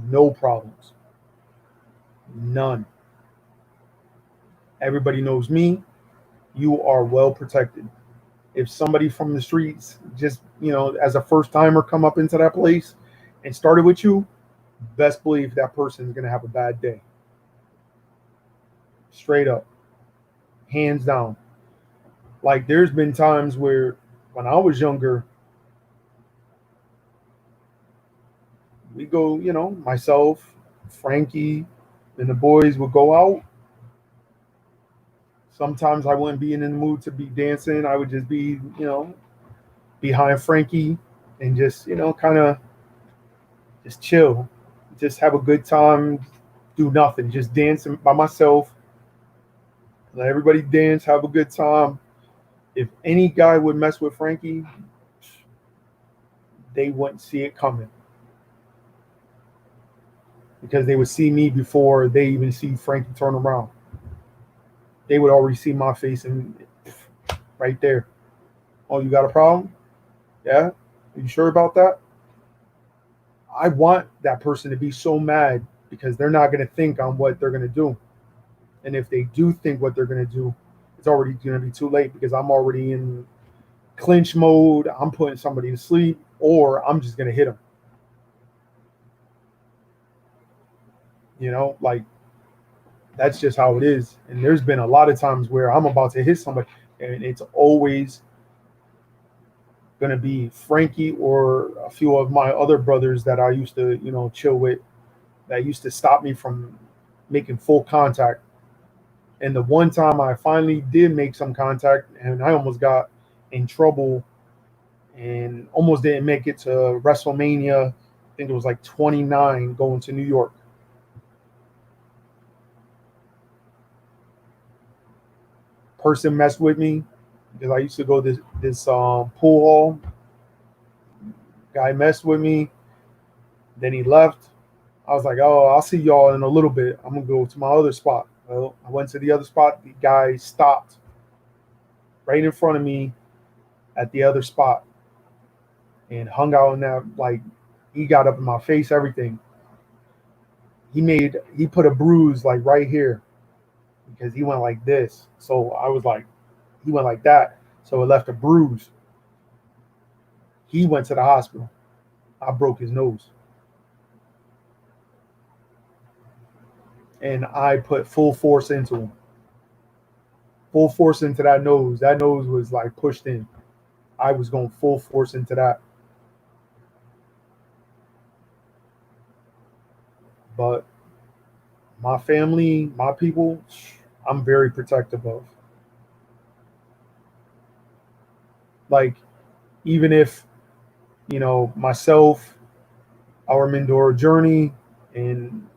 no problems. None. Everybody knows me. You are well protected. If somebody from the streets just, as a first timer come up into that place and started with you, best believe that person is going to have a bad day. Straight up. Hands down. Like there's been times where when I was younger, we go, myself, Frankie, and the boys would go out. Sometimes I wouldn't be in the mood to be dancing. I would just be, behind Frankie and just, kind of just chill, just have a good time, do nothing, just dancing by myself, let everybody dance, have a good time. If any guy would mess with Frankie, they wouldn't see it coming because they would see me before they even see Frankie turn around. They would already see my face and right there. Oh, you got a problem? Yeah? Are you sure about that? I want that person to be so mad because they're not going to think on what they're going to do. And if they do think what they're going to do, it's already going to be too late because I'm already in clinch mode. I'm putting somebody to sleep or I'm just going to hit them. Like that's just how it is. And there's been a lot of times where I'm about to hit somebody and it's always going to be Frankie or a few of my other brothers that I used to, chill with that used to stop me from making full contact. And the one time I finally did make some contact and I almost got in trouble and almost didn't make it to WrestleMania. I think it was like 29 going to New York. Person messed with me because I used to go to this pool hall. Guy messed with me. Then he left. I was like, oh, I'll see y'all in a little bit. I'm going to go to my other spot. Well, I went to the other spot. The guy stopped right in front of me at the other spot and hung out in that. Like, he got up in my face, everything. He put a bruise like right here because he went like this. So I was like, he went like that. So it left a bruise. He went to the hospital. I broke his nose. And I put full force into him. Full force into that nose. That nose was like pushed in. I was going full force into that. But my family, my people, I'm very protective of. Like, even if, myself, our Mindoro journey, and,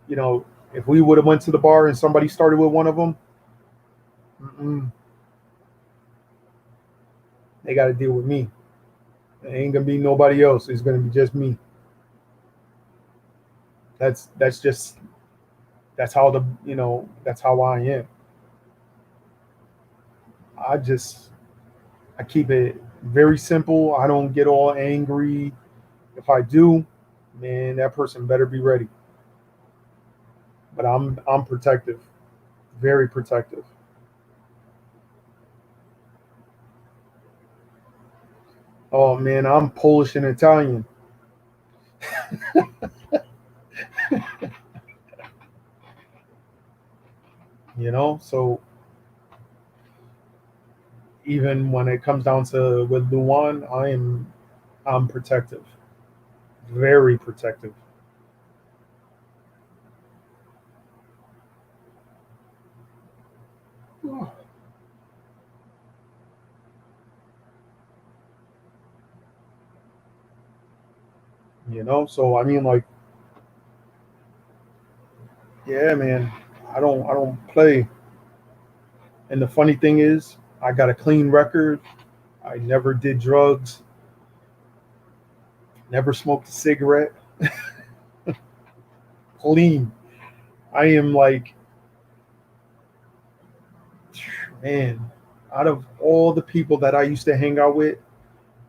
if we would have went to the bar and somebody started with one of them, they got to deal with me. It ain't going to be nobody else. It's going to be just me. That's how that's how I am. I keep it very simple. I don't get all angry. If I do, man, that person better be ready. But I'm protective, very protective. Oh man, I'm Polish and Italian. So even when it comes down to with Luan, I'm protective, very protective. So I mean, like, yeah, man, I don't play. And the funny thing is, I got a clean record. I never did drugs, never smoked a cigarette. Clean. I am like, man, out of all the people that I used to hang out with,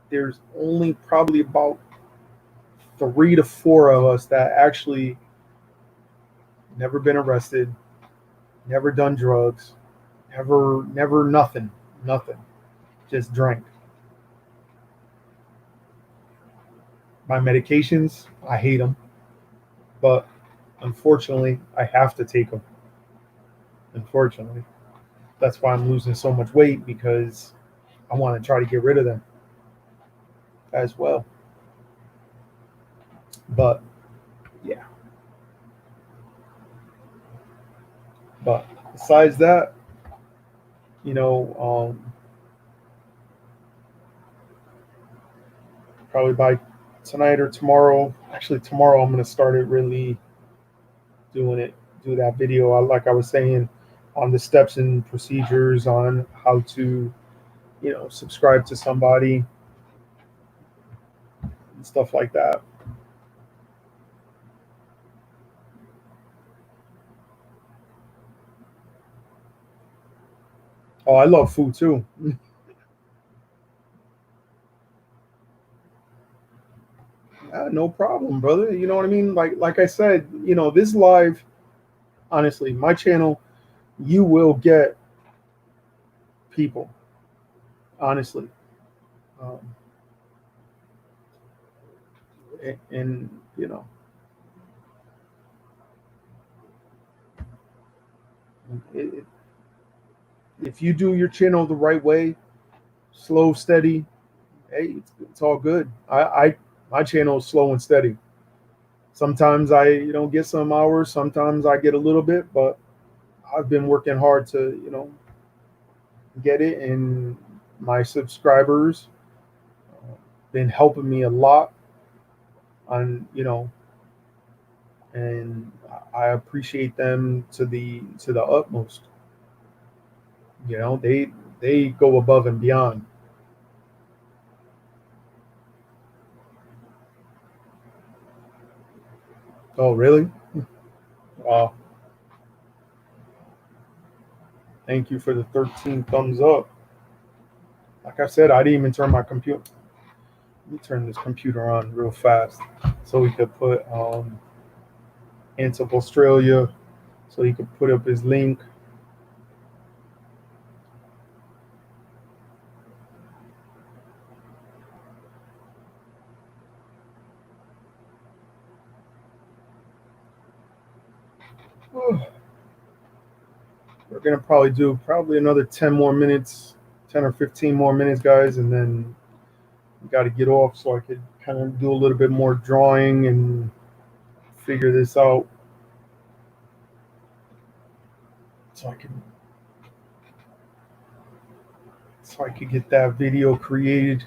there's only probably about 3 to 4 of us that actually never been arrested, never done drugs, never nothing, nothing. Just drank. My medications, I hate them, but unfortunately, I have to take them. Unfortunately, that's why I'm losing so much weight because I want to try to get rid of them as well. But yeah, but besides that, you know, probably by tonight or tomorrow. Actually, tomorrow I'm gonna start it really doing it, do that video. Like I was saying, on the steps and procedures on how to, subscribe to somebody and stuff like that. Oh, I love food too. No problem, brother. You know what I mean? Like I said, this live, honestly, my channel, you will get people, honestly. Um, and it, if you do your channel the right way, slow, steady, hey, it's all good. My channel is slow and steady. Sometimes I get some hours, sometimes I get a little bit, but I've been working hard to get it, and my subscribers been helping me a lot on and I appreciate them to the utmost. They go above and beyond. Oh, really? Wow. Thank you for the 13 thumbs up. Like I said, I didn't even turn my computer. Let me turn this computer on real fast so we could put Ants of Australia, so he could put up his link. We're gonna probably do another 10 more minutes, 10 or 15 more minutes, guys, and then we got to get off so I could kind of do a little bit more drawing and figure this out, so I can get that video created.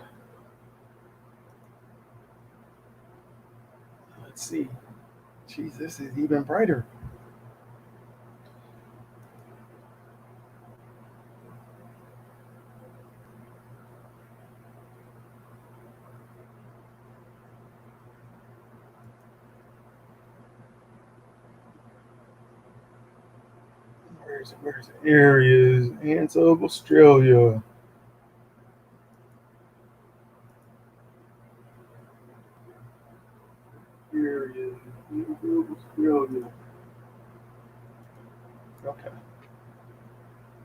Let's see. Jeez, this is even brighter. Where's it? Here he is. Ants of Australia. Here he is. Ants of Australia. Okay.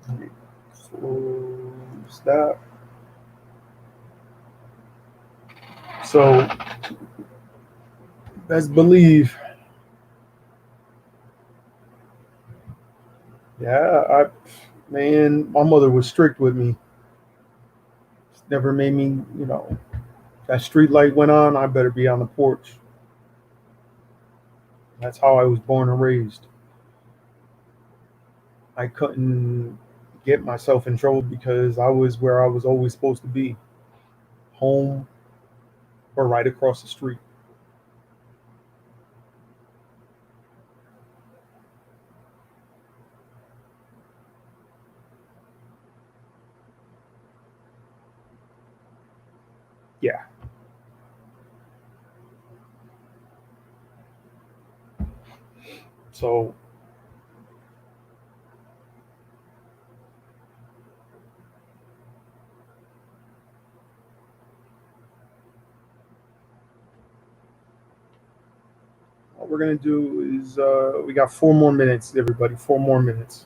Let me close that. So Best believe. Yeah, man, my mother was strict with me. Never made me, that street light went on, I better be on the porch. That's how I was born and raised. I couldn't get myself in trouble because I was where I was always supposed to be, home or right across the street. Yeah. So what we're gonna do is we got 4 more minutes, everybody. 4 more minutes.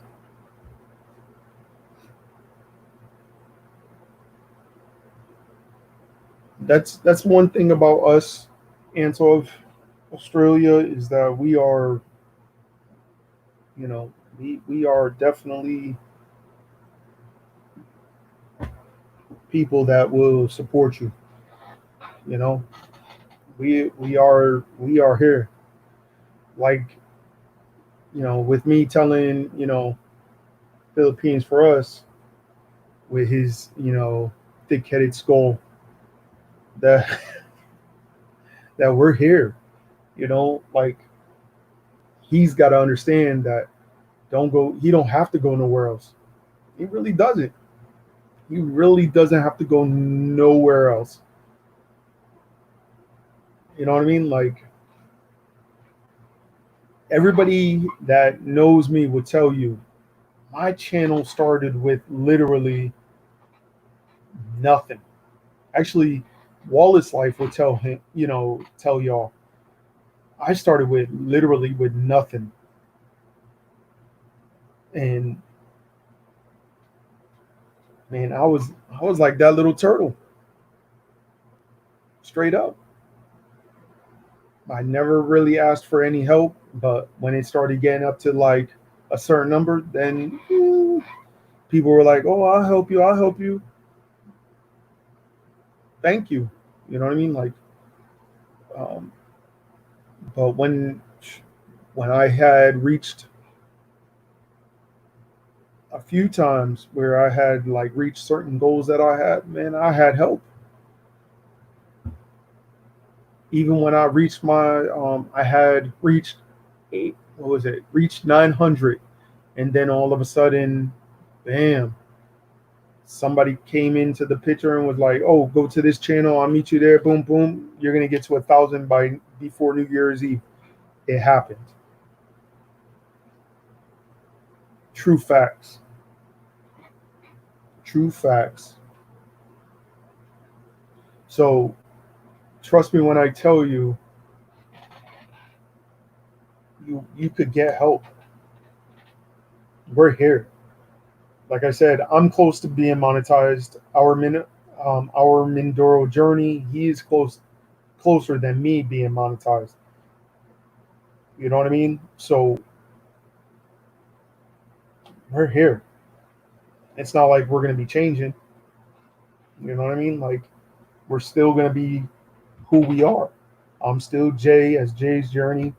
That's one thing about us, Antov, Australia, is that we are, we are definitely people that will support you. You know, we are here. Like, with me telling, Philippines for us with his, thick-headed skull that that we're here. Like he's got to understand that don't go. He don't have to go nowhere else. He really doesn't. He really doesn't have to go nowhere else. You know what I mean? Like everybody that knows me will tell you, my channel started with literally nothing. Actually, Wallace Life will tell him, tell y'all. I started with literally with nothing, and man, I was like that little turtle, straight up. I never really asked for any help, but when it started getting up to like a certain number, then people were like, "Oh, I'll help you. I'll help you. Thank you." You know what I mean? Like, um, but when I had reached a few times where I had like reached certain goals that I had, man, I had help. Even when I reached I had reached eight. What was it? Reached 900, and then all of a sudden, bam! Somebody came into the picture and was like, "Oh, go to this channel. I'll meet you there. Boom, boom. You're gonna get to 1,000 by before New Year's Eve." It happened. True facts. True facts. So trust me when I tell you, you could get help. We're here. Like I said, I'm close to being monetized. Our Mindoro journey, he is closer than me being monetized. You know what I mean? So we're here. It's not like we're gonna be changing. You know what I mean? Like we're still gonna be who we are. I'm still Jay as Jay's journey.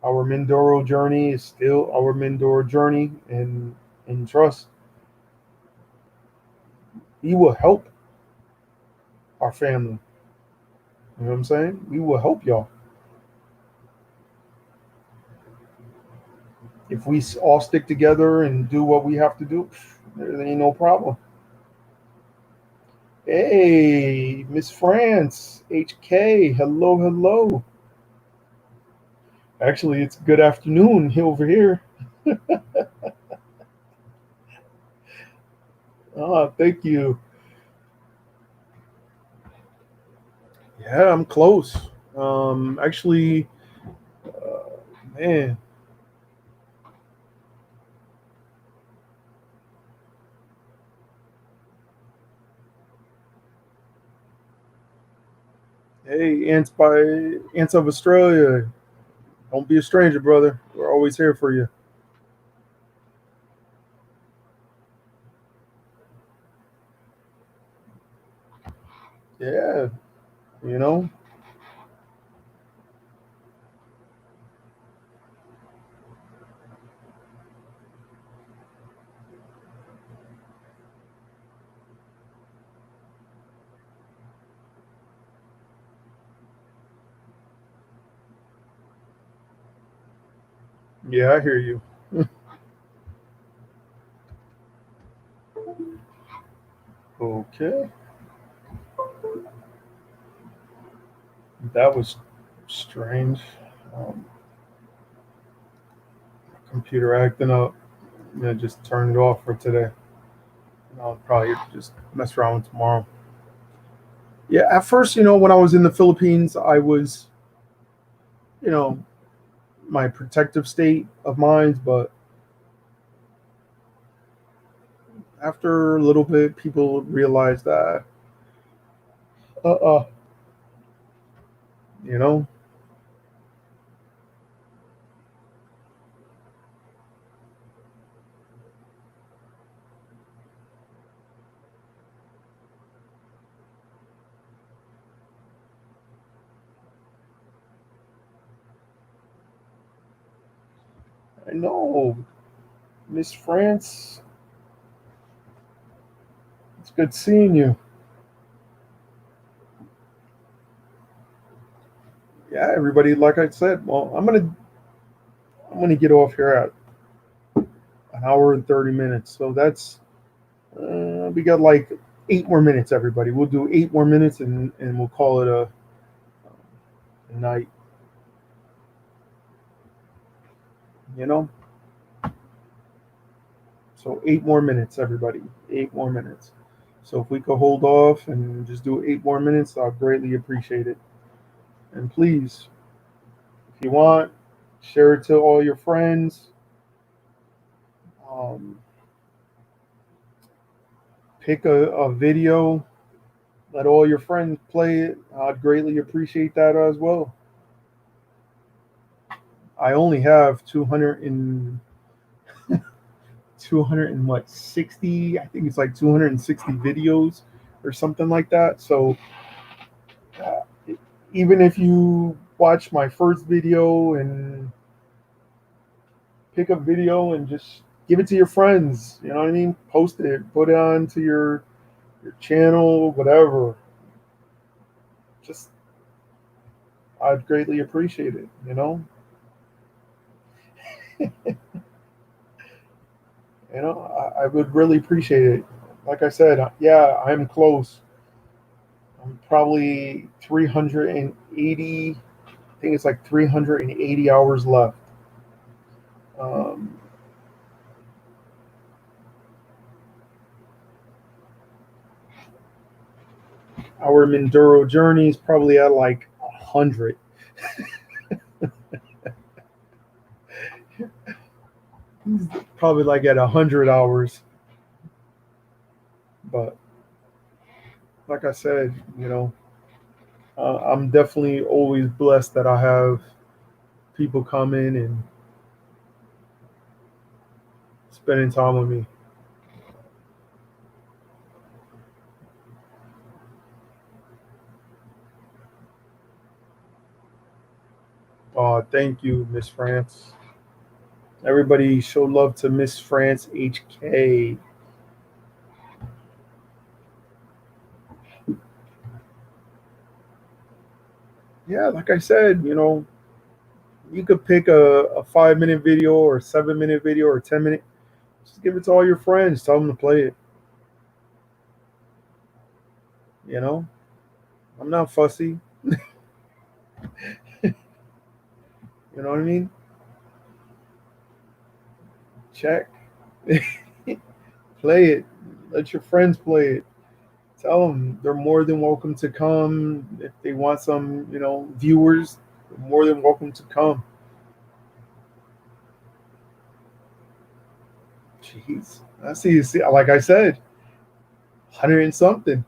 Our Mindoro journey is still our Mindoro journey, and trust, he will help our family. You know what I'm saying? We will help y'all if we all stick together and do what we have to do. There ain't no problem. Hey, Miss France, HK, hello, hello. Actually, it's good afternoon over here. Ah, thank you. Yeah, I'm close. Actually, man, Hey, Ants of Australia. Don't be a stranger, brother. We're always here for you. Yeah, you know. Yeah, I hear you. Okay, that was strange. Um, Computer acting up. Just turn it off for today. I'll probably just mess around with tomorrow. Yeah, at first, when I was in the Philippines, I was, you know, my protective state of mind, but after a little bit, people realized that, uh, you know, I know, Miss France, it's good seeing you. Yeah, everybody, like I said, well, I'm gonna get off here at an hour and 30 minutes. So that's we got like 8 more minutes. Everybody, we'll do 8 more minutes, and we'll call it a night. You know, so 8 more minutes, everybody. 8 more minutes. So if we could hold off and just do 8 more minutes, I'll greatly appreciate it. And please, if you want, share it to all your friends. Um, Pick a video, let all your friends play it. I'd greatly appreciate that as well. I only have 200 and what 60, I think it's like 260 videos or something like that. So uh, even if you watch my first video and pick a video and just give it to your friends, you know what I mean, post it, put it on to your channel, whatever, just I'd greatly appreciate it, I would really appreciate it. Like I said, yeah, I'm close. I'm probably 380. I think it's like 380 hours left. Um, our Minduro journey is probably at like 100. Probably like at 100 hours. But like I said, I'm definitely always blessed that I have people come in and spending time with me. Thank you, Miss France. Everybody show love to Miss France HK. Yeah, like I said, you could pick a 5 minute video or 7 minute video or 10 minute. Just give it to all your friends. Tell them to play it. You know, I'm not fussy. You know what I mean? Check. Play it. Let your friends play it. Tell them they're more than welcome to come. If they want some, viewers, they're more than welcome to come. Jeez. I see, like I said, 100 and something.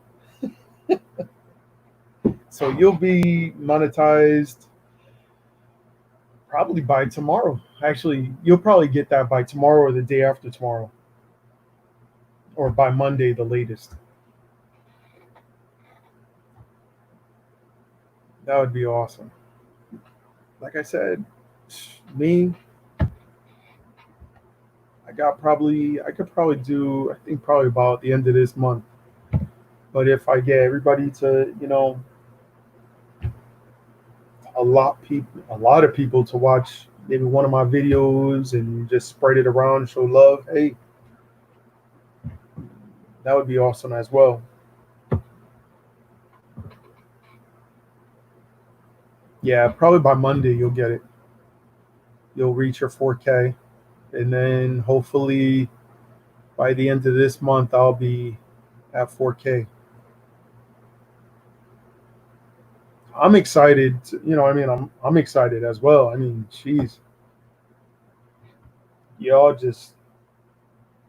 It's So you'll be monetized probably by tomorrow. Actually, you'll probably get that by tomorrow or the day after tomorrow, or by Monday, the latest. That would be awesome. Like I said, me, I could probably do, I think probably about the end of this month. But if I get everybody to, a lot of people to watch maybe one of my videos and just spread it around, show love, hey, that would be awesome as well. Yeah, probably by Monday you'll get it. You'll reach your 4K, and then hopefully by the end of this month I'll be at 4K. I'm excited. I'm excited as well. I mean, jeez, y'all just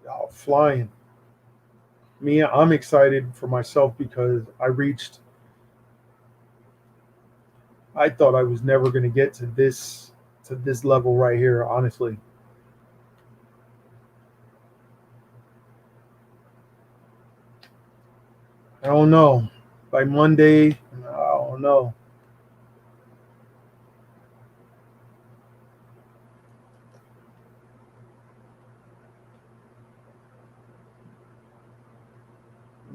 y'all flying. Me, I'm excited for myself because I thought I was never going to get to this level right here, honestly. I don't know. By Monday, I don't know.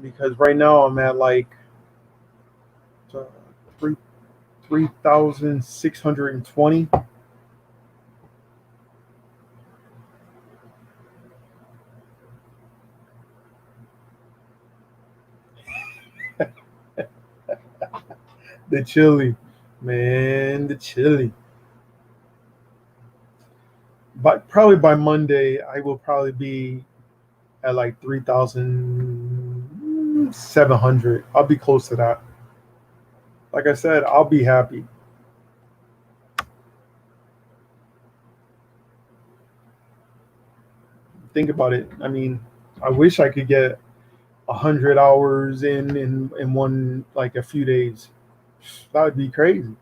Because right now I'm at like uh, three 3,620. The chili, man, the chili. But probably by Monday, I will probably be at like 3,700. I'll be close to that. Like I said, I'll be happy. Think about it. I mean, I wish I could get 100 hours in one, like a few days. That would be crazy.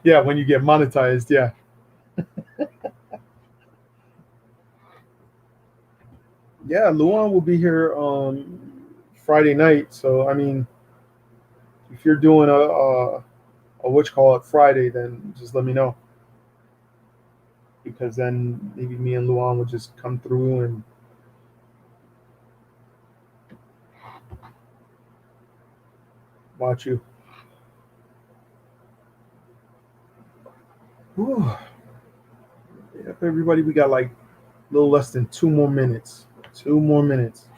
Yeah, when you get monetized, yeah. Yeah, Luan will be here Friday night. So I mean, if you're doing a what you call it Friday, then just let me know, because then maybe me and Luan will just come through and watch you. Whew. Yep, everybody, we got like a little less than 2 more minutes. 2 more minutes.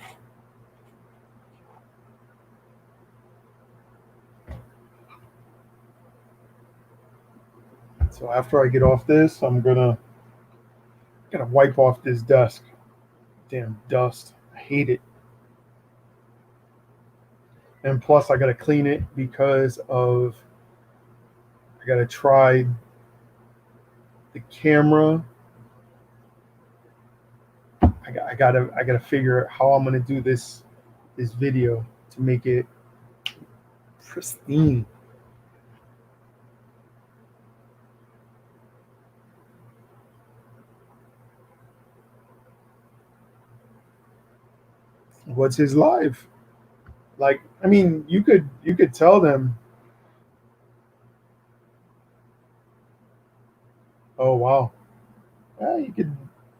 So after I get off this, I'm gonna wipe off this desk. Damn dust. I hate it. And plus I gotta clean it because of I gotta try the camera. I gotta figure out how I'm gonna do this video to make it pristine. What's his live? Like, I mean, you could tell them, oh wow, yeah, you could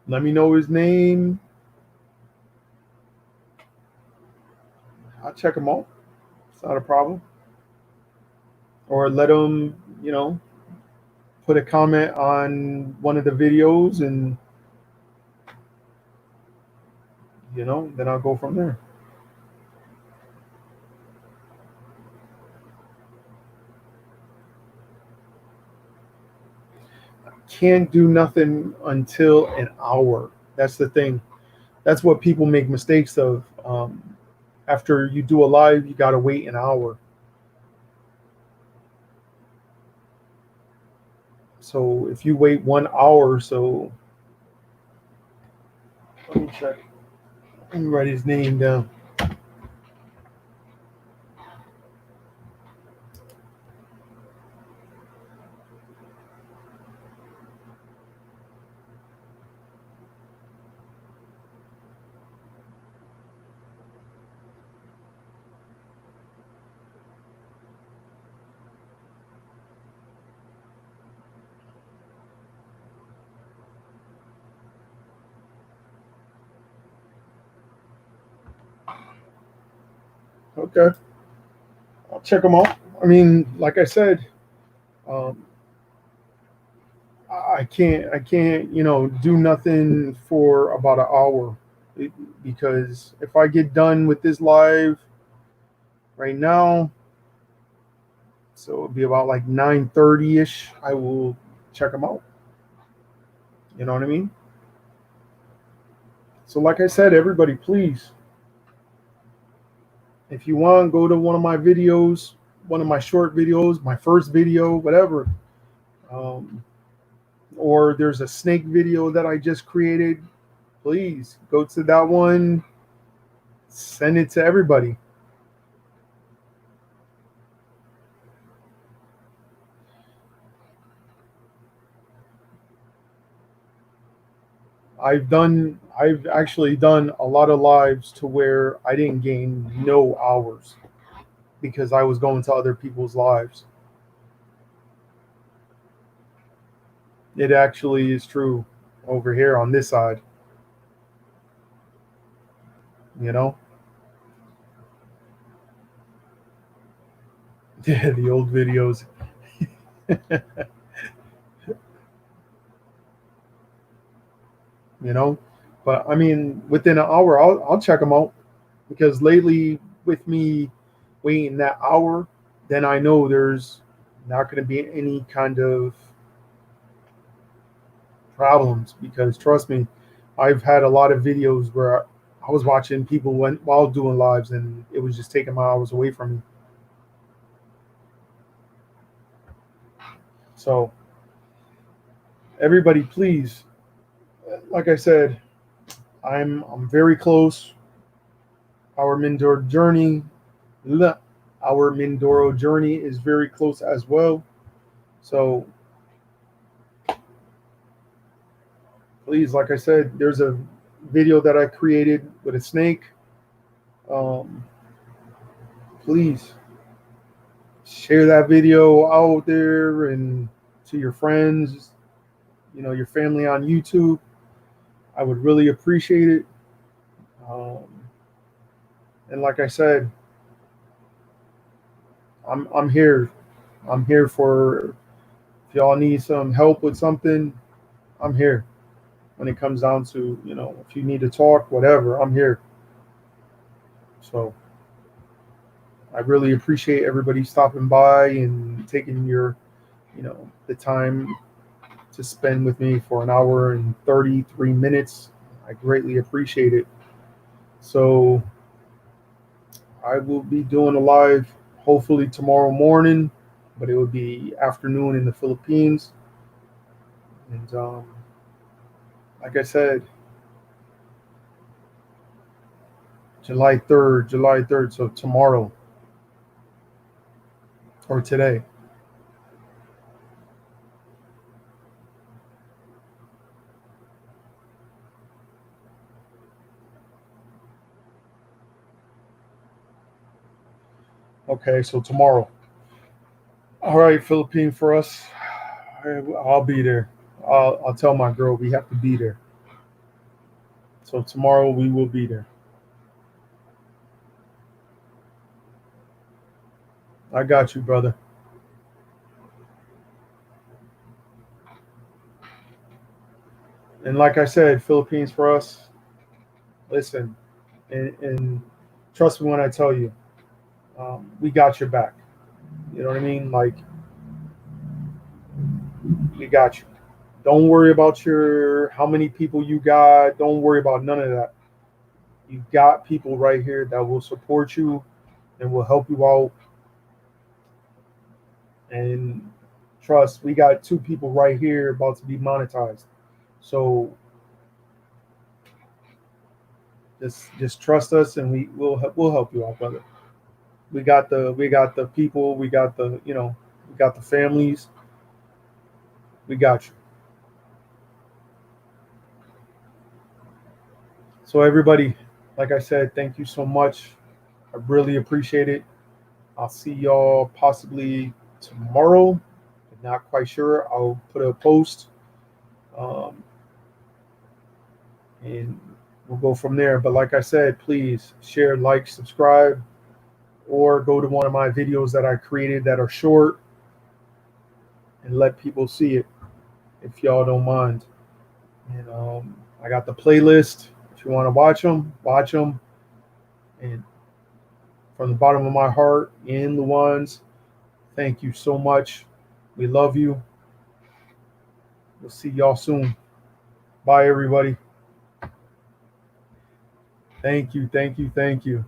let me know his name. I'll check him out. It's not a problem. Or let him, put a comment on one of the videos, and then I'll go from there. Can't do nothing until an hour. That's the thing. That's what people make mistakes of. After you do a live, you gotta wait an hour. So if you wait 1 hour, so let me check. Let me write his name down. Okay, I'll check them out. I mean, like I said, um, I can't, do nothing for about an hour because if I get done with this live right now, so it'll be about like 9:30 ish. I will check them out. You know what I mean? So, like I said, everybody, please, if you want, go to one of my videos, one of my short videos, my first video, whatever. Um, or there's a snake video that I just created. Please go to that one, send it to everybody. I've actually done a lot of lives to where I didn't gain no hours because I was going to other people's lives. It actually is true over here on this side, you know? Yeah, the old videos. you know? But I mean, within an hour, I'll check them out because lately, with me waiting that hour, then I know there's not going to be any kind of problems because trust me, I've had a lot of videos where I was watching people while doing lives and it was just taking my hours away from me. So everybody, please, like I said, I'm very close. Our Mindoro journey, our Mindoro journey is very close as well. So please, like I said, there's a video that I created with a snake. Um, please share that video out there and to your friends, your family on YouTube. I would really appreciate it. Um, and like I said, I'm here. I'm here for if y'all need some help with something. I'm here. When it comes down to if you need to talk, whatever, I'm here. So I really appreciate everybody stopping by and taking the time to spend with me for an hour and 33 minutes. I greatly appreciate it. So I will be doing a live hopefully tomorrow morning, but it will be afternoon in the Philippines. And like I said, July 3rd, so tomorrow or today. Okay, so tomorrow. All right, Philippine for us. I'll be there. I'll tell my girl we have to be there. So tomorrow we will be there. I got you, brother. And like I said, Philippines for us. Listen, and trust me when I tell you, we got your back. You know what I mean? Like we got you. Don't worry about your how many people you got. Don't worry about none of that. You got people right here that will support you and will help you out. And trust, we got two people right here about to be monetized. So Just trust us, and we'll help you out, brother. We got the people, we got the we got the families, we got you. So everybody, like I said, thank you so much. I really appreciate it. I'll see y'all possibly tomorrow. I'm not quite sure. I'll put a post, um, and we'll go from there. But like I said, please share, like, subscribe, or go to one of my videos that I created that are short and let people see it if y'all don't mind. And I got the playlist. If you want to watch them, watch them. And from the bottom of my heart, and the ones, thank you so much. We love you. We'll see y'all soon. Bye, everybody. Thank you, thank you, thank you.